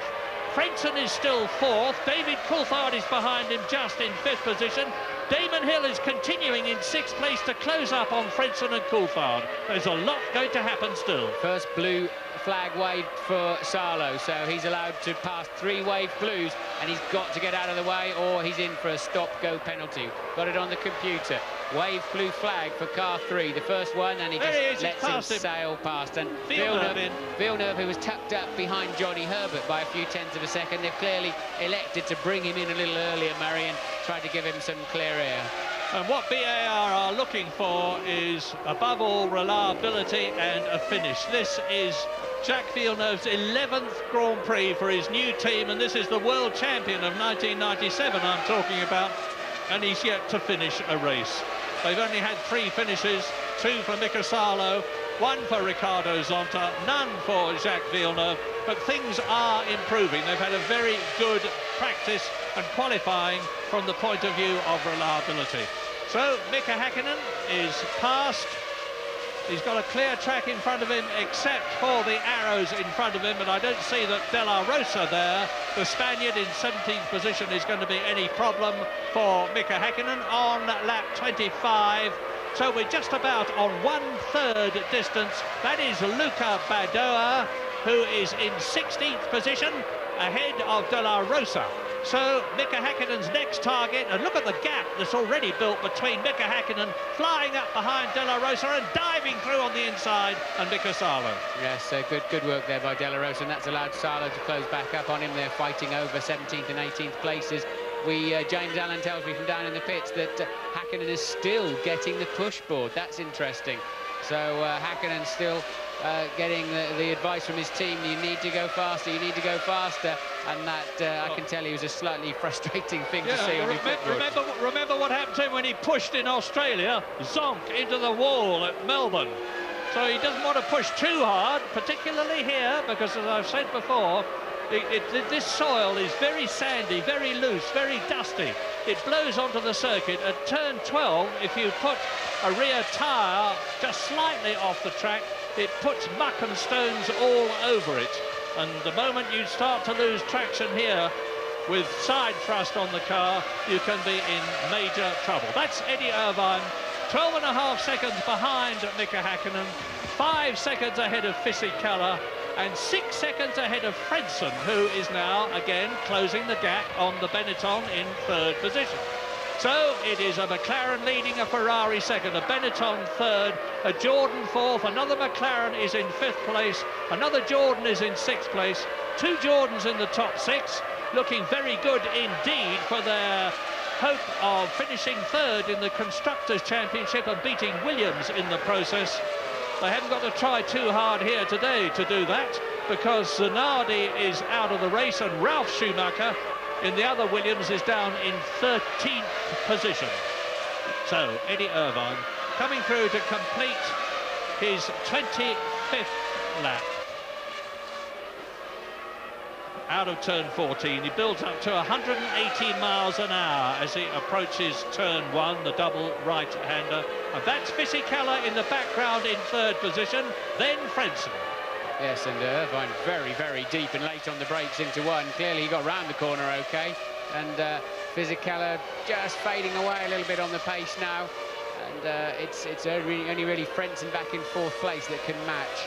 Frentzen is still 4th, David Coulthard is behind him just in 5th position. Damon Hill is continuing in 6th place to close up on Frentzen and Coulthard. There's a lot going to happen still. First blue flag waved for Salo, so he's allowed to pass 3 wave blues, and he's got to get out of the way or he's in for a stop-go penalty. Got it on the computer. Wave blue flag for car 3, the first one, and he just lets him sail past. And Villeneuve, who was tucked up behind Johnny Herbert by a few tenths of a second, they've clearly elected to bring him in a little earlier, Murray, and try to give him some clear air. And what BAR are looking for is, above all, reliability and a finish. This is Jacques Villeneuve's 11th Grand Prix for his new team, and this is the world champion of 1997 I'm talking about, and he's yet to finish a race. They've only had 3 finishes, 2 for Mika Salo, 1 for Ricardo Zonta, none for Jacques Villeneuve, but things are improving. They've had a very good practice and qualifying from the point of view of reliability. So Mika Hakkinen is passed. He's got a clear track in front of him, except for the arrows in front of him, and I don't see that De La Rosa there, the Spaniard in 17th position, is going to be any problem for Mika Hakkinen on lap 25. So we're just about on 1/3 distance. That is Luca Badoa, who is in 16th position, ahead of De La Rosa. So Mika Hakkinen's next target, and look at the gap that's already built between Mika Hakkinen flying up behind De La Rosa and diving through on the inside, and Mika Salo. Yes, good work there by De La Rosa, and that's allowed Salo to close back up on him. They're fighting over 17th and 18th places. James Allen tells me from down in the pits that Hakkinen is still getting the push board. That's interesting. So Hakkinen still getting the advice from his team, you need to go faster, you need to go faster, and that I can tell you was a slightly frustrating thing to see on your pitboard. Remember what happened to him when he pushed in Australia, zonk into the wall at Melbourne. So he doesn't want to push too hard, particularly here, because as I've said before, this soil is very sandy, very loose, very dusty. It blows onto the circuit. At turn 12, if you put a rear tyre just slightly off the track, it puts muck and stones all over it. And the moment you start to lose traction here with side thrust on the car, you can be in major trouble. That's Eddie Irvine, 12.5 seconds behind Mika Hakkinen, 5 seconds ahead of Fisichella, and 6 seconds ahead of Frentzen, who is now again closing the gap on the Benetton in 3rd position. So it is a McLaren leading a Ferrari second, a Benetton 3rd, a Jordan 4th, another McLaren is in 5th place, another Jordan is in 6th place, 2 Jordans in the top 6, looking very good indeed for their hope of finishing 3rd in the Constructors' Championship and beating Williams in the process. They haven't got to try too hard here today to do that, because Zanardi is out of the race and Ralf Schumacher in the other Williams is down in 13th position. So Eddie Irvine coming through to complete his 25th lap. out of turn 14. He builds up to 180 miles an hour as he approaches turn 1, the double right-hander. And that's Fisichella in the background in third position, then Frentzen. Yes, and Irvine very, very deep and late on the brakes into one. Clearly he got round the corner okay. And Fisichella just fading away a little bit on the pace now. And it's only really Frentzen back in fourth place that can match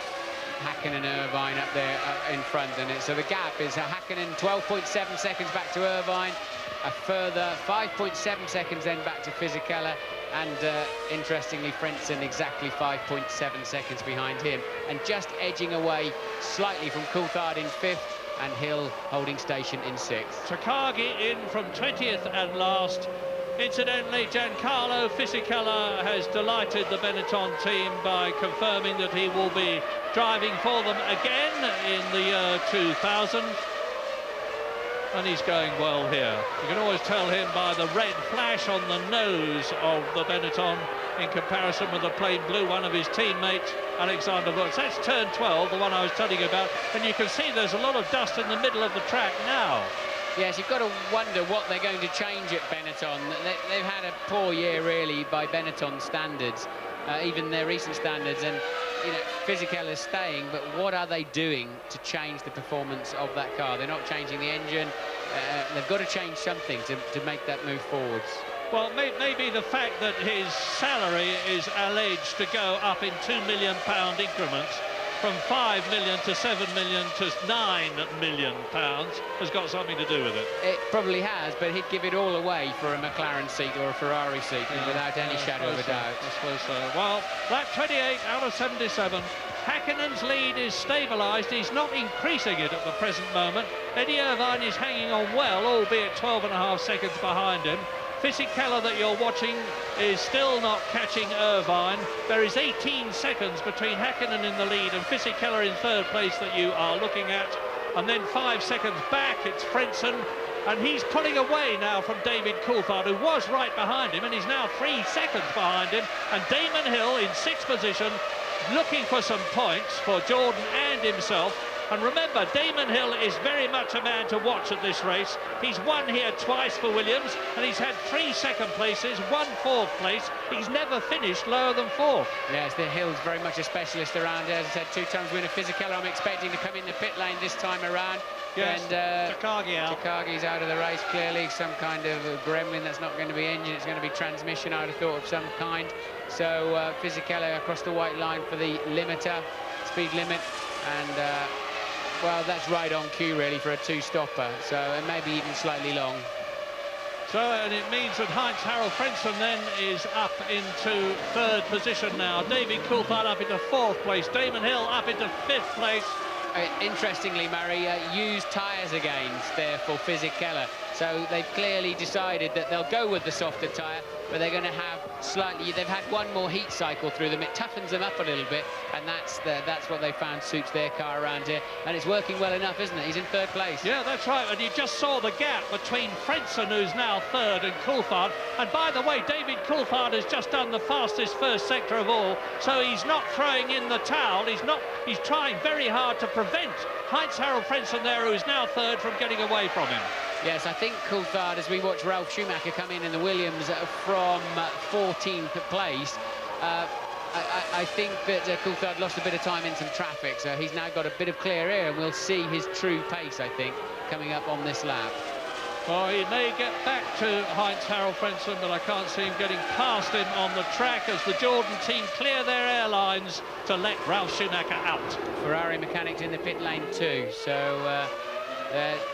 Hakkinen and Irvine up there in front. And so the gap is Hakkinen 12.7 seconds back to Irvine, a further 5.7 seconds then back to Fisichella, and interestingly Frentzen exactly 5.7 seconds behind him, and just edging away slightly from Coulthard in fifth, and Hill holding station in sixth. Takagi in from 20th and last. Incidentally, Giancarlo Fisichella has delighted the Benetton team by confirming that he will be driving for them again in the year 2000. And he's going well here. You can always tell him by the red flash on the nose of the Benetton in comparison with the plain blue one of his teammates, Alexander Wurz. That's turn 12, the one I was telling you about. And you can see there's a lot of dust in the middle of the track now. Yes, you've got to wonder what they're going to change at Benetton. They've had a poor year, really, by Benetton standards, even their recent standards. And, you know, Fisichella's staying, but what are they doing to change the performance of that car? They're not changing the engine. They've got to change something to make that move forwards. Well, maybe the fact that his salary is alleged to go up in £2 million increments, from 5 million to 7 million to 9 million pounds, has got something to do with it. It probably has, but he'd give it all away for a McLaren seat or a Ferrari seat, without any shadow of a doubt. I suppose so. Well, lap 28 out of 77. Hakkinen's lead is stabilised. He's not increasing it at the present moment. Eddie Irvine is hanging on well, albeit 12.5 seconds behind him. Fisichella that you're watching is still not catching Irvine. There is 18 seconds between Hakkinen in the lead and Fisichella in third place that you are looking at. And then 5 seconds back, it's Frentzen. And he's pulling away now from David Coulthard, who was right behind him, and he's now 3 seconds behind him. And Damon Hill in sixth position, looking for some points for Jordan and himself. And remember, Damon Hill is very much a man to watch at this race. He's won here twice for Williams, and he's had 3 second places, 1 fourth place. He's never finished lower than fourth. Yes, the Hill's very much a specialist around here. As I said, 2 times winner Fisichella. I'm expecting to come in the pit lane this time around. Yes, and Takagi out. Takagi's out of the race, clearly. Some kind of gremlin. That's not going to be engine, it's going to be transmission, I'd have thought, of some kind. So Fisichella across the white line for the limiter, speed limit, and well, that's right on cue, really, for a 2-stopper, so it may be even slightly long. So, and it means that Heinz-Harald Frentzen then is up into third position now. David Coulthard up into fourth place. Damon Hill up into fifth place. Interestingly, Murray, used tyres again there for Fisichella. So they've clearly decided that they'll go with the softer tyre, but they're going to have slightly... They've had one more heat cycle through them. It toughens them up a little bit, and that's what they found suits their car around here. And it's working well enough, isn't it? He's in third place. Yeah, that's right. And you just saw the gap between Frentzen, who's now third, and Coulthard. And by the way, David Coulthard has just done the fastest first sector of all, so he's not throwing in the towel. He's trying very hard to prevent Heinz-Harald Frentzen there, who is now third, from getting away from him. Yes, I think Coulthard, as we watch Ralf Schumacher come in the Williams from 14th place, I think that Coulthard lost a bit of time in some traffic, so he's now got a bit of clear air, and we'll see his true pace, I think, coming up on this lap. Well, he may get back to Heinz-Harald Frentzen, but I can't see him getting past him on the track as the Jordan team clear their airlines to let Ralf Schumacher out. Ferrari mechanics in the pit lane too, so...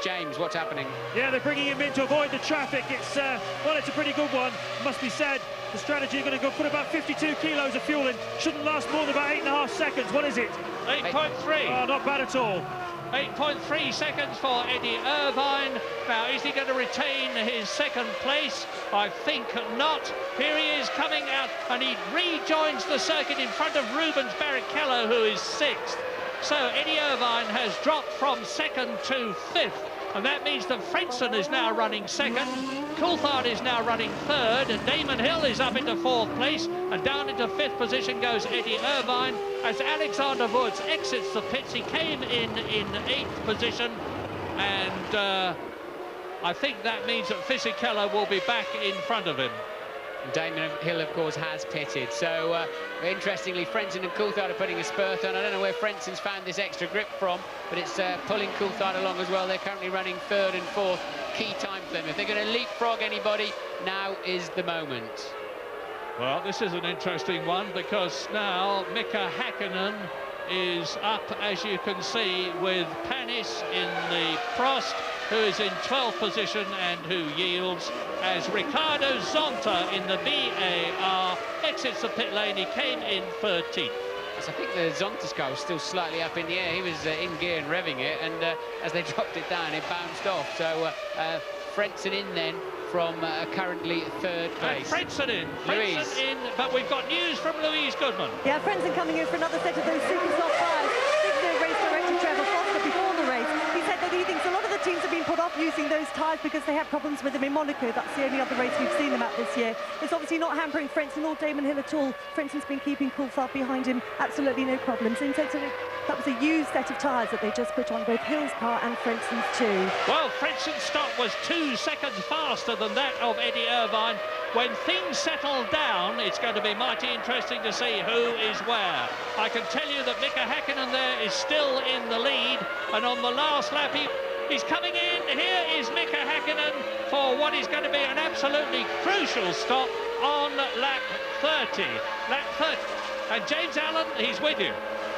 James, what's happening? Yeah, they're bringing him in to avoid the traffic. It's well, it's a pretty good one, must be said. The strategy, you're going to go put about 52 kilos of fuel in. Shouldn't last more than about 8.5 seconds. What is it? 8.3. Oh, not bad at all. 8.3 seconds for Eddie Irvine. Now, is he going to retain his second place? I think not. Here he is coming out, and he rejoins the circuit in front of Rubens Barrichello, who is sixth. So Eddie Irvine has dropped from second to fifth, and that means that Frentzen is now running second, Coulthard is now running third, and Damon Hill is up into fourth place, and down into fifth position goes Eddie Irvine as Alexander Wurz exits the pits. He came in eighth position, and I think that means that Fisichella will be back in front of him. Damon Hill, of course, has pitted. So, interestingly, Frentzen and Coulthard are putting a spurt on. I don't know where Frentzen's found this extra grip from, but it's pulling Coulthard along as well. They're currently running third and fourth. Key time for them. If they're going to leapfrog anybody, now is the moment. Well, this is an interesting one, because now Mika Häkkinen is up, as you can see, with Panis in the frost, who is in 12th position and who yields, as Ricardo Zonta in the BAR exits the pit lane. He came in 13th. So I think the Zonta's car was still slightly up in the air. He was in gear and revving it, and as they dropped it down, it bounced off. So Frentzen in then from currently third place. Frentzen in, but we've got news from Louise Goodman. Yeah, Frentzen coming in for another set of those super soft tyres. The race director Trevor Foster before the race, he said that he thinks a lot of the teams have been put off using those tyres because they had problems with them in Monaco. That's the only other race we've seen them at this year. It's obviously not hampering Frentzen or Damon Hill at all. Frentzen's been keeping Coulthard behind him, absolutely no problems. In terms of, that was a used set of tyres that they just put on both Hill's car and Frentzen's too. Well, Frentzen's stop was 2 seconds faster than that of Eddie Irvine. When things settle down, it's going to be mighty interesting to see who is where. I can tell you that Mika Häkkinen there is still in the lead, and on the last lap he's coming in. Here is Mika Häkkinen for what is going to be an absolutely crucial stop on lap 30. Lap 30. And James Allen, he's with you.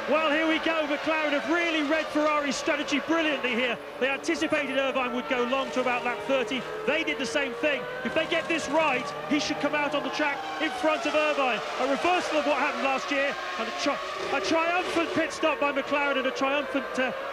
Well, here we go. McLaren have really read Ferrari's strategy brilliantly here. They anticipated Irvine would go long to about lap 30. They did the same thing. If they get this right, he should come out on the track in front of Irvine. A reversal of what happened last year, and a triumphant pit stop by McLaren and a triumphant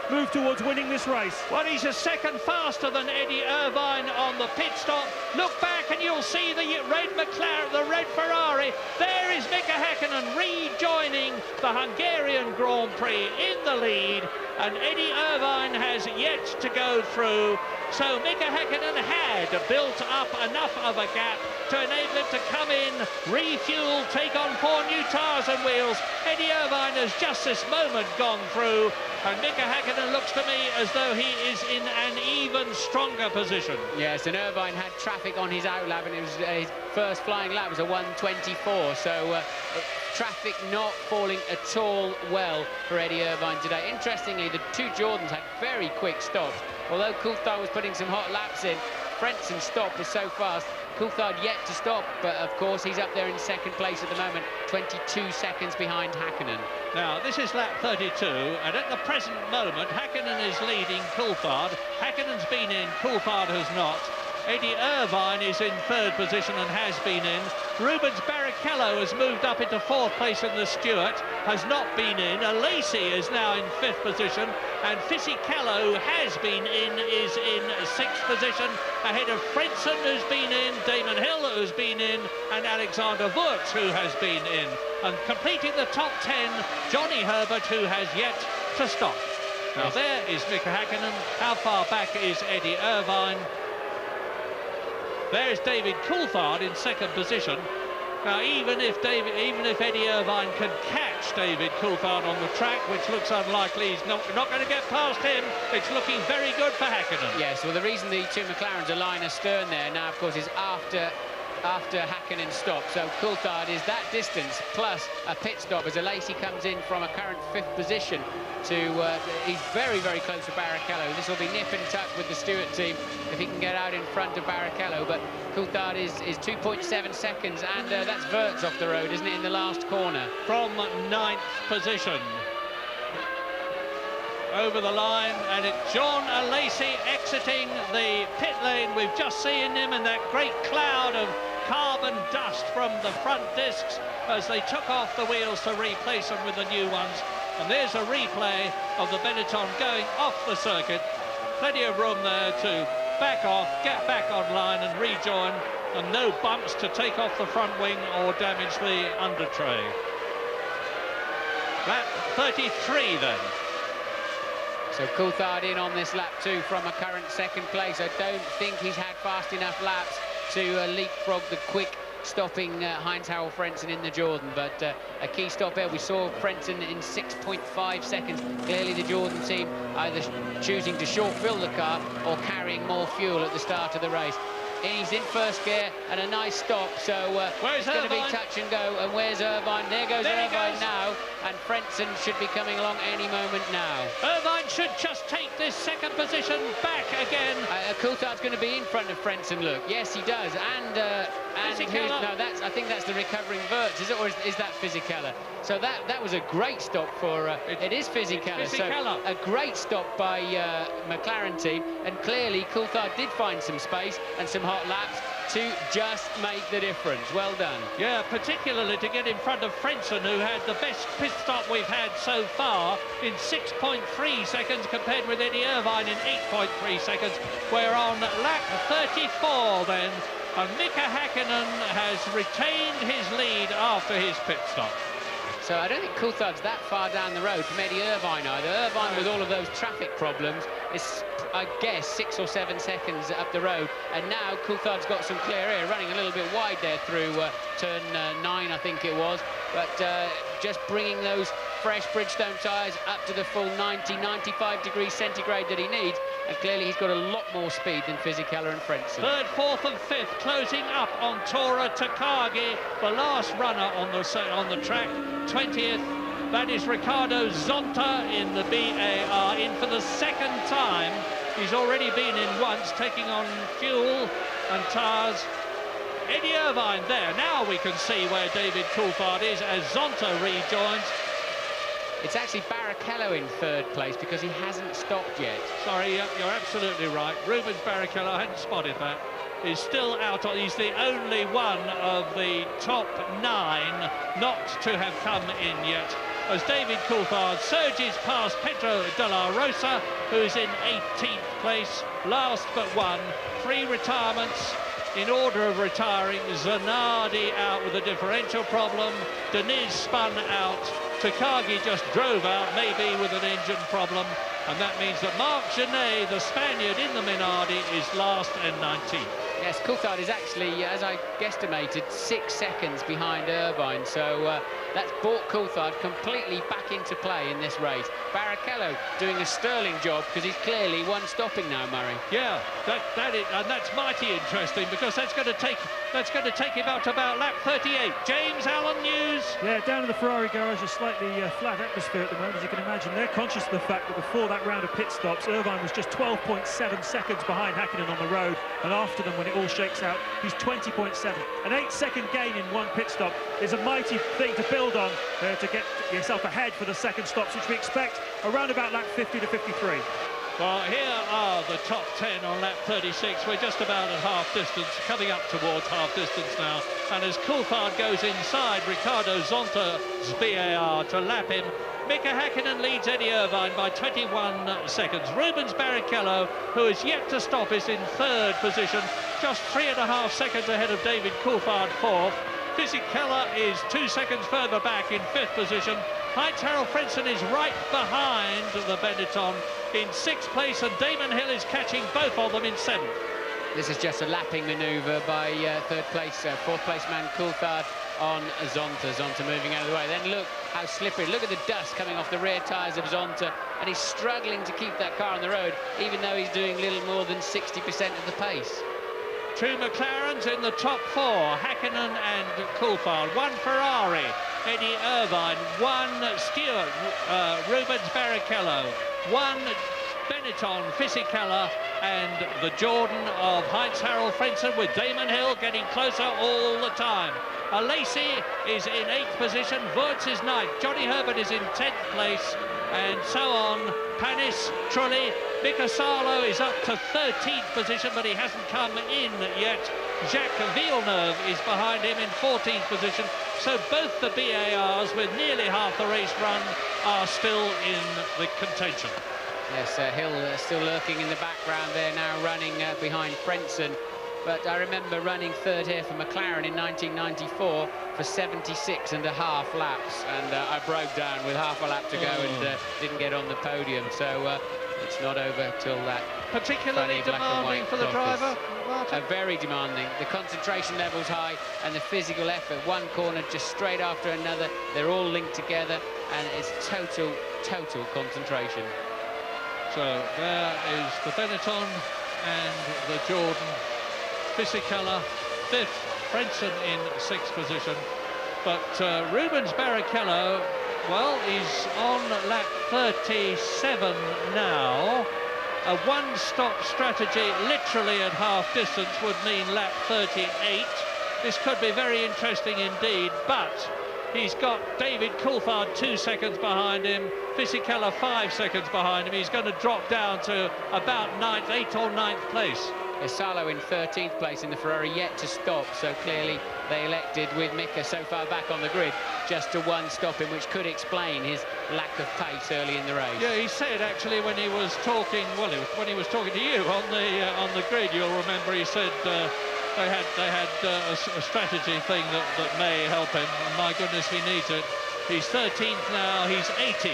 move towards winning this race. Well, he's a second faster than Eddie Irvine on the pit stop. Look back and you'll see the red McLaren, the red Ferrari. There is Mika Häkkinen rejoining the Hungarian Grand Prix in the lead, and Eddie Irvine has yet to go through. So Mika Häkkinen had built up enough of a gap to enable him to come in, refuel, take on 4 new tyres and wheels. Eddie Irvine has just this moment gone through, and Mika Häkkinen looks to me as though he is in an even stronger position. Yes, and Irvine had traffic on his outlap, and it was his first flying lap was a 1:24, so traffic not falling at all well for Eddie Irvine today. Interestingly, the 2 Jordans had very quick stops. Although Coulthard was putting some hot laps in, Frentzen's stop was so fast. Coulthard yet to stop, but of course he's up there in second place at the moment, 22 seconds behind Häkkinen. Now, this is lap 32, and at the present moment, Häkkinen is leading Coulthard. Häkkinen's been in, Coulthard has not. Eddie Irvine is in 3rd position and has been in. Rubens Barrichello has moved up into 4th place in the Stewart, has not been in. Alesi is now in 5th position, and Fisichella, who has been in, is in 6th position, ahead of Frentzen, who's been in, Damon Hill, who's been in, and Alexander Wurz, who has been in. And completing the top 10, Johnny Herbert, who has yet to stop. Now there is Mika Häkkinen. How far back is Eddie Irvine? There's David Coulthard in 2nd position. Now, even if Eddie Irvine can catch David Coulthard on the track, which looks unlikely, he's not going to get past him. It's looking very good for Häkkinen. Yes, well, the reason the 2 McLarens are lying astern there now, of course, is after Häkkinen stops. So Coulthard is that distance plus a pit stop as Alesi comes in from a current 5th position to he's very, very close to Barrichello. This will be nip and tuck with the Stewart team if he can get out in front of Barrichello, but Coulthard is 2.7 seconds, and that's Wurz off the road, isn't it, in the last corner? From 9th position. Over the line, and it's John Alesi exiting the pit lane. We've just seen him in that great cloud of carbon dust from the front discs as they took off the wheels to replace them with the new ones. And there's a replay of the Benetton going off the circuit. Plenty of room there to back off, get back online and rejoin, and no bumps to take off the front wing or damage the under tray. Lap 33 then. So Coulthard in on this lap 2 from a current 2nd place. I don't think he's had fast enough laps to leapfrog the quick stopping Heinz-Harald Frentzen in the Jordan, but a key stop there. We saw Frentzen in 6.5 seconds. Clearly the Jordan team either choosing to short fill the car or carrying more fuel at the start of the race. He's in first gear and a nice stop, so it's going to be touch and go. And where's Irvine? There goes Irvine now, and Frentzen should be coming along any moment now. Irvine should just take this second position back again. Coulthard's going to be in front of Frentzen, look. Yes, he does. And I think that's the recovering Wirtz, is it, or is that Fisichella? So that was a great stop for... it is Fisichella. So a great stop by McLaren team, and clearly Coulthard did find some space and some hot laps to just make the difference. Well done. Yeah, particularly to get in front of Frentzen, who had the best pit stop we've had so far in 6.3 seconds compared with Eddie Irvine in 8.3 seconds. We're on lap 34 then, and Mika Häkkinen has retained his lead after his pit stop. So I don't think Coulthard's that far down the road from Eddie Irvine either. Irvine, with all of those traffic problems, is, I guess, 6 or 7 seconds up the road. And now Coulthard's got some clear air, running a little bit wide there through turn 9, I think it was. But just bringing those fresh Bridgestone tyres up to the full 90, 95 degrees centigrade that he needs. And clearly he's got a lot more speed than Fisichella and Frentzen. Third, fourth and fifth closing up on Tora Takagi, the last runner on the track. 20th, that is Ricardo Zonta in the BAR, in for the second time. He's already been in once, taking on fuel and tyres. Eddie Irvine there. Now we can see where David Coulthard is as Zonta rejoins. It's actually Barrichello in third place because he hasn't stopped yet. Sorry, you're absolutely right. Rubens Barrichello, I hadn't spotted that. He's still out. He's the only one of the top 9 not to have come in yet, as David Coulthard surges past Pedro de la Rosa, who's in 18th place, last but one. 3 retirements in order of retiring. Zanardi out with a differential problem. Deniz spun out. Takagi just drove out, maybe with an engine problem. And that means that Marc Genet, the Spaniard in the Minardi, is last and 19th. Yes, Coulthard is actually, as I guesstimated, 6 seconds behind Irvine. So that's brought Coulthard completely back into play in this race. Barrichello doing a sterling job because he's clearly one stopping now, Murray. Yeah, and that's mighty interesting because that's going to take him out to about lap 38. James Allen News. Yeah, down in the Ferrari garage, a slightly flat atmosphere at the moment, as you can imagine. They're conscious of the fact that before that round of pit stops, Irvine was just 12.7 seconds behind Häkkinen on the road, and after them, when it all shakes out, he's 20.7. An 8-second gain in one pit stop is a mighty thing to build on to get yourself ahead for the second stops, which we expect around about lap 50 to 53. Well, here are the top 10 on lap 36. We're just about at half distance, coming up towards half distance now. And as Coulthard goes inside Ricardo Zonta's BAR to lap him, Mika Häkkinen leads Eddie Irvine by 21 seconds. Rubens Barrichello, who is yet to stop, is in third position, just 3.5 seconds ahead of David Coulthard, fourth. Fisichella is 2 seconds further back in fifth position. Heinz-Harald Frentzen is right behind the Benetton in 6th place, and Damon Hill is catching both of them in 7th. This is just a lapping manoeuvre by fourth place man Coulthard on Zonta. Zonta moving out of the way. Then look how slippery. Look at the dust coming off the rear tyres of Zonta, and he's struggling to keep that car on the road, even though he's doing little more than 60% of the pace. 2 McLarens in the top 4, Häkkinen and Coulthard. 1 Ferrari, Eddie Irvine. 1 Stewart, Rubens Barrichello. 1 Benetton, Fisichella, and the Jordan of Heinz-Harald Frentzen, with Damon Hill getting closer all the time. Alesi is in 8th position, Wirtz is 9th, Johnny Herbert is in 10th place, and so on. Panis, Trulli, Bicasalo is up to 13th position, but he hasn't come in yet. Jacques Villeneuve is behind him in 14th position. So both the BARs, with nearly half the race run, are still in the contention. Yes, Hill still lurking in the background there now, running behind Frentzen. But I remember running third here for McLaren in 1994 for 76.5 laps, and I broke down with half a lap to go and didn't get on the podium. So it's not over till that particularly funny black and demanding white for the cloth driver, Martin? Very demanding. The concentration level's high and the physical effort. One corner just straight after another. They're all linked together, and it's total concentration. So there is the Benetton and the Jordan. Fisichella 5th, Frentzen in 6th position. But Rubens Barrichello, well, he's on lap 37 now. A one-stop strategy, literally at half distance, would mean lap 38. This could be very interesting indeed, but he's got David Coulthard 2 seconds behind him, Fisichella 5 seconds behind him. He's going to drop down to about 8th or 9th place. Salo in 13th place in the Ferrari, yet to stop, so clearly they elected, with Mika so far back on the grid, just to one stop him, which could explain his lack of pace early in the race. Yeah, he said actually when he was talking, well, when he was talking to you on the grid, you'll remember he said they had a strategy thing that may help him. And my goodness, he needs it. He's 13th now, he's 80,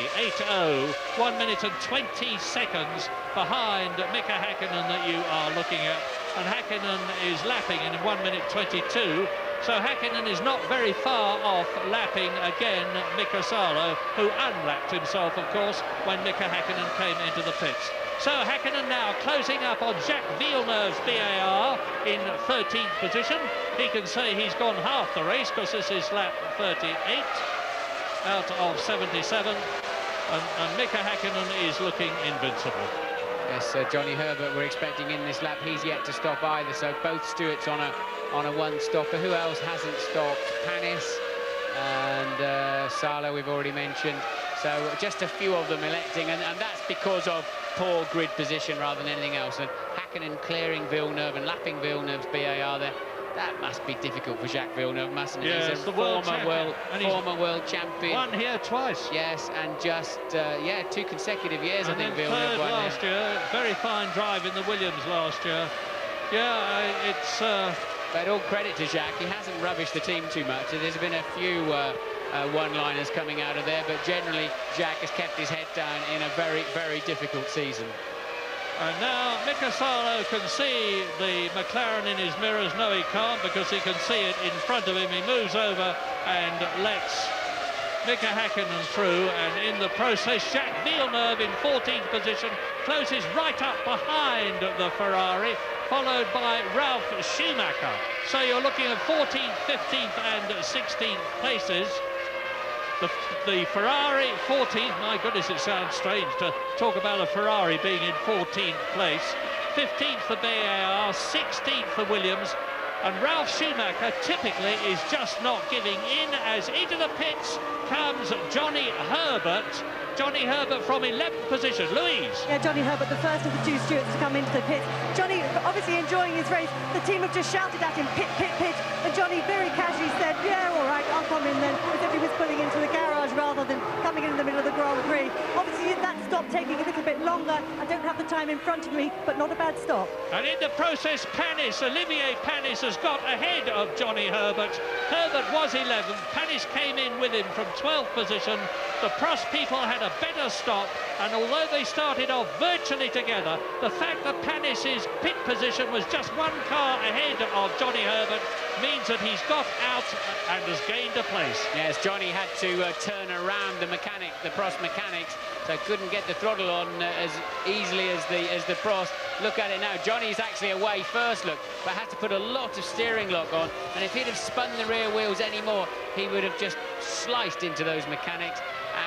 1 minute and 20 seconds behind Mika Häkkinen that you are looking at. And Häkkinen is lapping in 1 minute 22. So Häkkinen is not very far off lapping again Mika Salo, who unlapped himself, of course, when Mika Häkkinen came into the pits. So Häkkinen now closing up on Jacques Villeneuve's BAR in 13th position. He can say he's gone half the race because this is lap 38. Out of 77, and Mika Häkkinen is looking invincible. Yes, Johnny Herbert we're expecting in this lap. He's yet to stop either, so both Stewarts on a one-stopper. Who else hasn't stopped? Panis and Salo we've already mentioned. So just a few of them electing, and that's because of poor grid position rather than anything else. And Häkkinen clearing Villeneuve and lapping Villeneuve's BAR there. That must be difficult for Jacques Villeneuve, mustn't it? Yeah, he's a former world champion. Won here twice. Yes, and just, 2 consecutive years, and I think, then Villeneuve third won last year. Very fine drive in the Williams last year. Yeah, it's... But all credit to Jacques. He hasn't rubbished the team too much. There's been a few one-liners coming out of there, but generally, Jacques has kept his head down in a very difficult season. And now Mika Salo can see the McLaren in his mirrors. No, he can't, because he can see it in front of him. He moves over and lets Mika Häkkinen through, and in the process, Jacques Villeneuve in 14th position closes right up behind the Ferrari, followed by Ralf Schumacher. So you're looking at 14th, 15th and 16th places. The Ferrari 14th, my goodness, it sounds strange to talk about a Ferrari being in 14th place. 15th the BAR, 16th the Williams, and Ralf Schumacher typically is just not giving in, as into the pits comes Johnny Herbert. Johnny Herbert from 11th position. Louise. Yeah, Johnny Herbert, the first of the two Stewarts to come into the pits. Johnny obviously enjoying his race. The team have just shouted at him, pit, pit, pit. And Johnny very casually said, yeah, all right, I'll come in then. As if he was pulling into the garage rather than coming in the middle of the Grand Prix. Obviously, that stop taking a little bit longer. I don't have the time in front of me, but not a bad stop. And in the process, Olivier Panis has got ahead of Johnny Herbert. Herbert was 11th. Panis came in with him from 12th position. The Prost people had a better stop, and although they started off virtually together, the fact that Panis's pit position was just one car ahead of Johnny Herbert means that he's got out and has gained a place. Yes, Johnny had to turn around the Prost mechanics, so couldn't get the throttle on as easily as the Prost. Look at it now, Johnny's actually away first, look, but had to put a lot of steering lock on, and if he'd have spun the rear wheels anymore, he would have just sliced into those mechanics.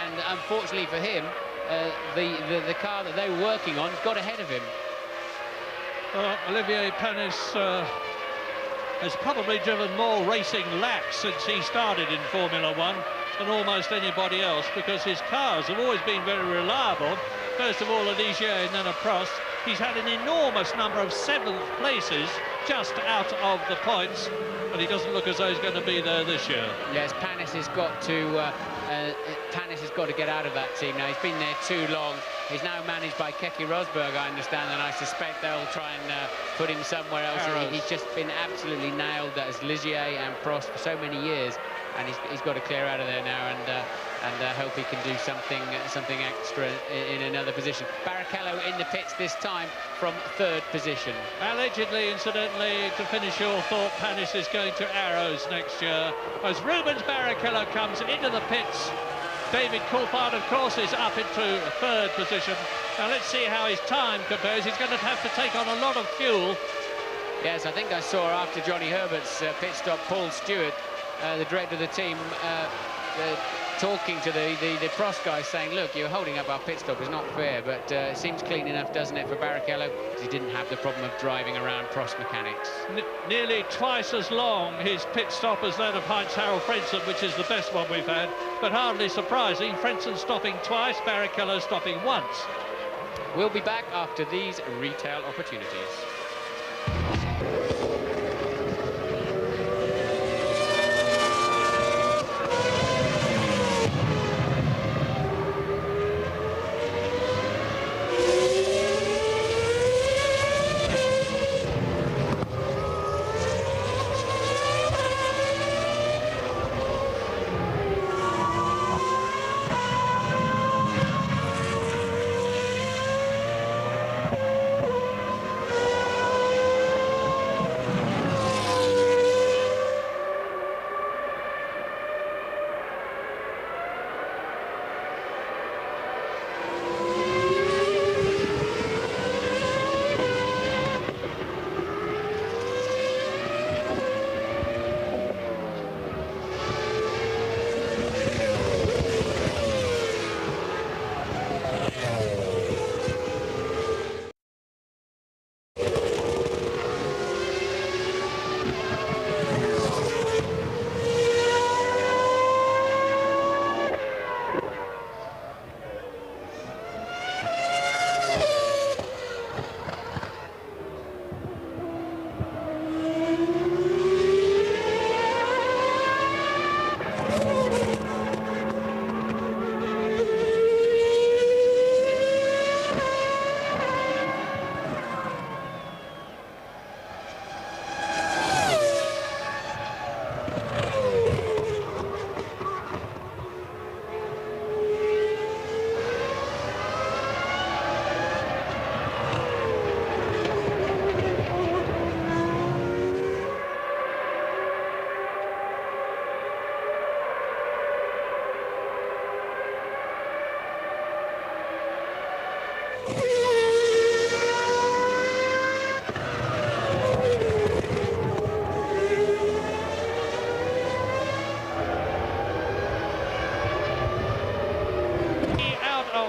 And unfortunately for him, the car that they were working on got ahead of him. Olivier Panis has probably driven more racing laps since he started in Formula One than almost anybody else, because his cars have always been very reliable. First of all, Ligier and then a Prost. He's had an enormous number of 7th places just out of the points, but he doesn't look as though he's going to be there this year. Yes, Panis has got to get out of that team now. He's been there too long. He's now managed by Keke Rosberg, I understand, and I suspect they'll try and put him somewhere else. He's just been absolutely nailed as Ligier and Prost for so many years, and he's got to clear out of there now. And and hope he can do something extra in another position. Barrichello in the pits this time from 3rd position. Allegedly, incidentally, to finish your thought, Panis is going to Arrows next year. As Rubens Barrichello comes into the pits, David Coulthard, of course, is up into 3rd position. Now let's see how his time compares. He's going to have to take on a lot of fuel. Yes, I think I saw after Johnny Herbert's pit stop, Paul Stewart, the director of the team, talking to the Prost guy, saying, look, you're holding up our pit stop, it's not fair, but it seems clean enough, doesn't it, for Barrichello, because he didn't have the problem of driving around Prost mechanics. Nearly twice as long his pit stop as that of Heinz-Harald Frentzen, which is the best one we've had, but hardly surprising. Frentzen stopping twice, Barrichello stopping once. We'll be back after these retail opportunities.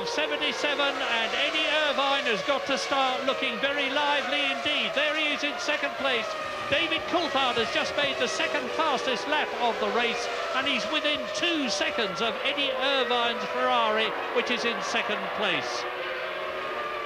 of 77, and Eddie Irvine has got to start looking very lively indeed. There he is in second place. David Coulthard has just made the second fastest lap of the race, and he's within 2 seconds of Eddie Irvine's Ferrari, which is in second place.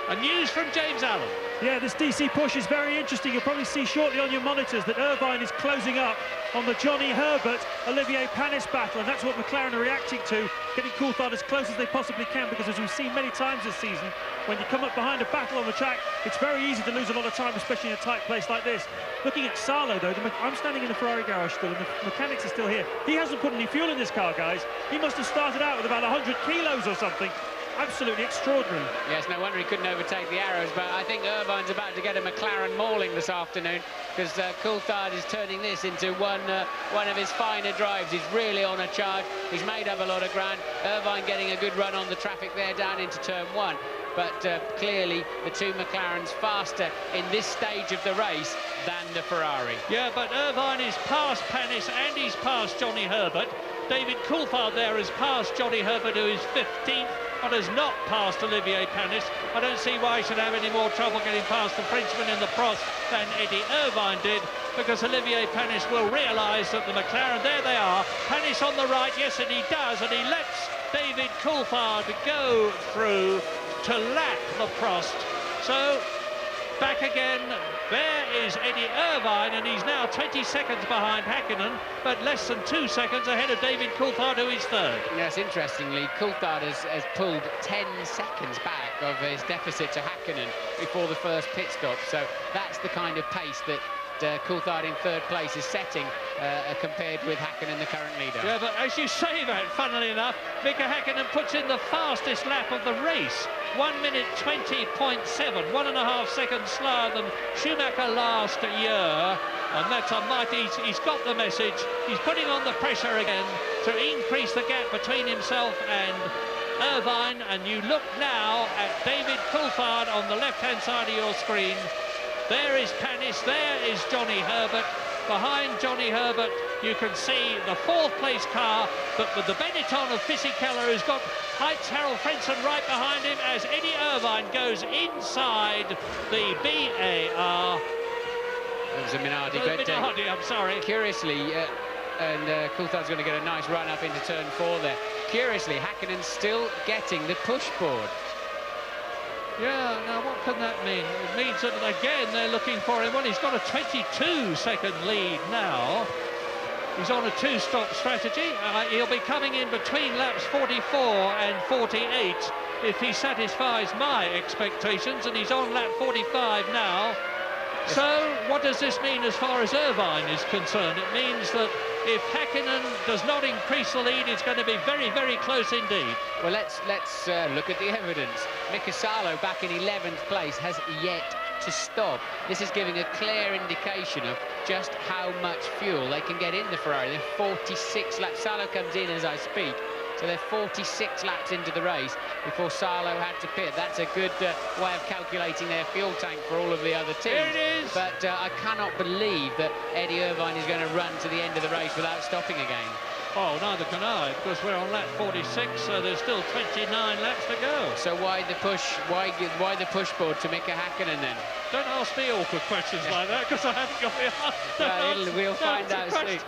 And news from James Allen. Yeah, this DC push is very interesting. You'll probably see shortly on your monitors that Irvine is closing up on the Johnny Herbert-Olivier Panis battle, and that's what McLaren are reacting to, getting Coulthard as close as they possibly can, because as we've seen many times this season, when you come up behind a battle on the track, it's very easy to lose a lot of time, especially in a tight place like this. Looking at Salo, though, I'm standing in the Ferrari garage still, and the mechanics are still here. He hasn't put any fuel in this car, guys. He must have started out with about 100 kilos or something. Absolutely extraordinary. Yes, no wonder he couldn't overtake the Arrows, but I think Irvine's about to get a McLaren mauling this afternoon, because Coulthard is turning this into one of his finer drives. He's really on a charge. He's made up a lot of ground. Irvine getting a good run on the traffic there down into turn one. But clearly the two McLarens faster in this stage of the race than the Ferrari. Yeah, but Irvine is past Panis and he's past Johnny Herbert. David Coulthard there has passed Johnny Herbert, who is 15th, but has not passed Olivier Panis. I don't see why he should have any more trouble getting past the Frenchman in the Prix than Eddie Irvine did, because Olivier Panis will realise that the McLaren, there they are, Panis on the right, yes, and he does, and he lets David Coulthard go through to lap the Prost. So back again, there is Eddie Irvine, and he's now 20 seconds behind Häkkinen, but less than 2 seconds ahead of David Coulthard, who is third. Yes, interestingly, Coulthard has pulled 10 seconds back of his deficit to Häkkinen before the first pit stop, so that's the kind of pace that Coulthard in third place is setting compared with Häkkinen, the current leader. Yeah, but as you say that, funnily enough, Mika Häkkinen puts in the fastest lap of the race. 1 minute 20.7, 1.5 seconds slower than Schumacher last year. And that's a mighty, he's got the message. He's putting on the pressure again to increase the gap between himself and Irvine. And you look now at David Coulthard on the left-hand side of your screen. There is Panis, there is Johnny Herbert. Behind Johnny Herbert, you can see the fourth place car, but with the Benetton of Fisichella, who's got Heitz Harold Frentzen right behind him as Eddie Irvine goes inside the BAR. It was a Minardi, Minardi, I'm sorry. Curiously, and Coulthard's going to get a nice run up into turn 4 there. Curiously, Häkkinen's still getting the push board. Yeah, now what can that mean? It means that, again, they're looking for him. Well, he's got a 22-second lead now. He's on a two-stop strategy. He'll be coming in between laps 44 and 48 if he satisfies my expectations, and he's on lap 45 now. So what does this mean as far as Irvine is concerned? It means that if Häkkinen does not increase the lead, it's going to be very, very close indeed. Well, let's look at the evidence. Mika Salo, back in 11th place, has yet to stop. This is giving a clear indication of just how much fuel they can get in the Ferrari. They're 46 laps. Salo comes in as I speak. So they're 46 laps into the race before Salo had to pit. That's a good way of calculating their fuel tank for all of the other teams. Here it is. But I cannot believe that Eddie Irvine is going to run to the end of the race without stopping again. Oh, neither can I, because we're on lap 46, so there's still 29 laps to go. So why the push? Why the push board to Mika Häkkinen then? Don't ask me awkward questions like that, because I haven't got the answer. We'll find out soon.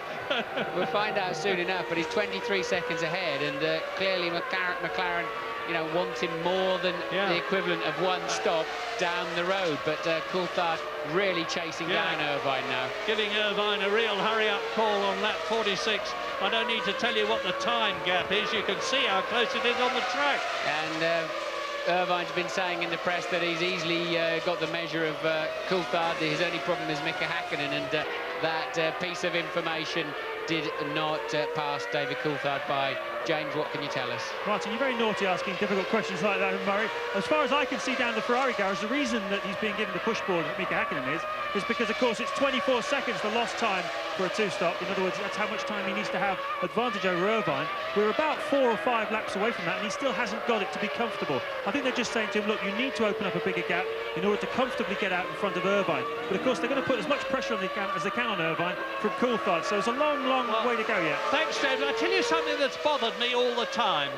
We'll find out soon enough. But he's 23 seconds ahead, and clearly McLaren, you know, wanting more than the equivalent of one stop down the road. But Coulthard really chasing down Irvine now. Giving Irvine a real hurry-up call on lap 46. I don't need to tell you what the time gap is. You can see how close it is on the track. And Irvine's been saying in the press that he's easily got the measure of Coulthard. His only problem is Mika Häkkinen, and that piece of information did not pass David Coulthard by. James, what can you tell us? Martin, you're very naughty asking difficult questions like that of Murray. As far as I can see down the Ferrari garage, the reason that he's being given the push board that Mika Häkkinen is because, of course, it's 24 seconds the lost time for a two-stop. In other words, that's how much time he needs to have advantage over Irvine. We're about 4 or 5 laps away from that, and he still hasn't got it to be comfortable. I think they're just saying to him, look, you need to open up a bigger gap in order to comfortably get out in front of Irvine. But, of course, they're going to put as much pressure on as they can on Irvine from Coulthard, so it's a long, long way to go yet. Thanks, James. I'll tell you something that's bothered me all the time.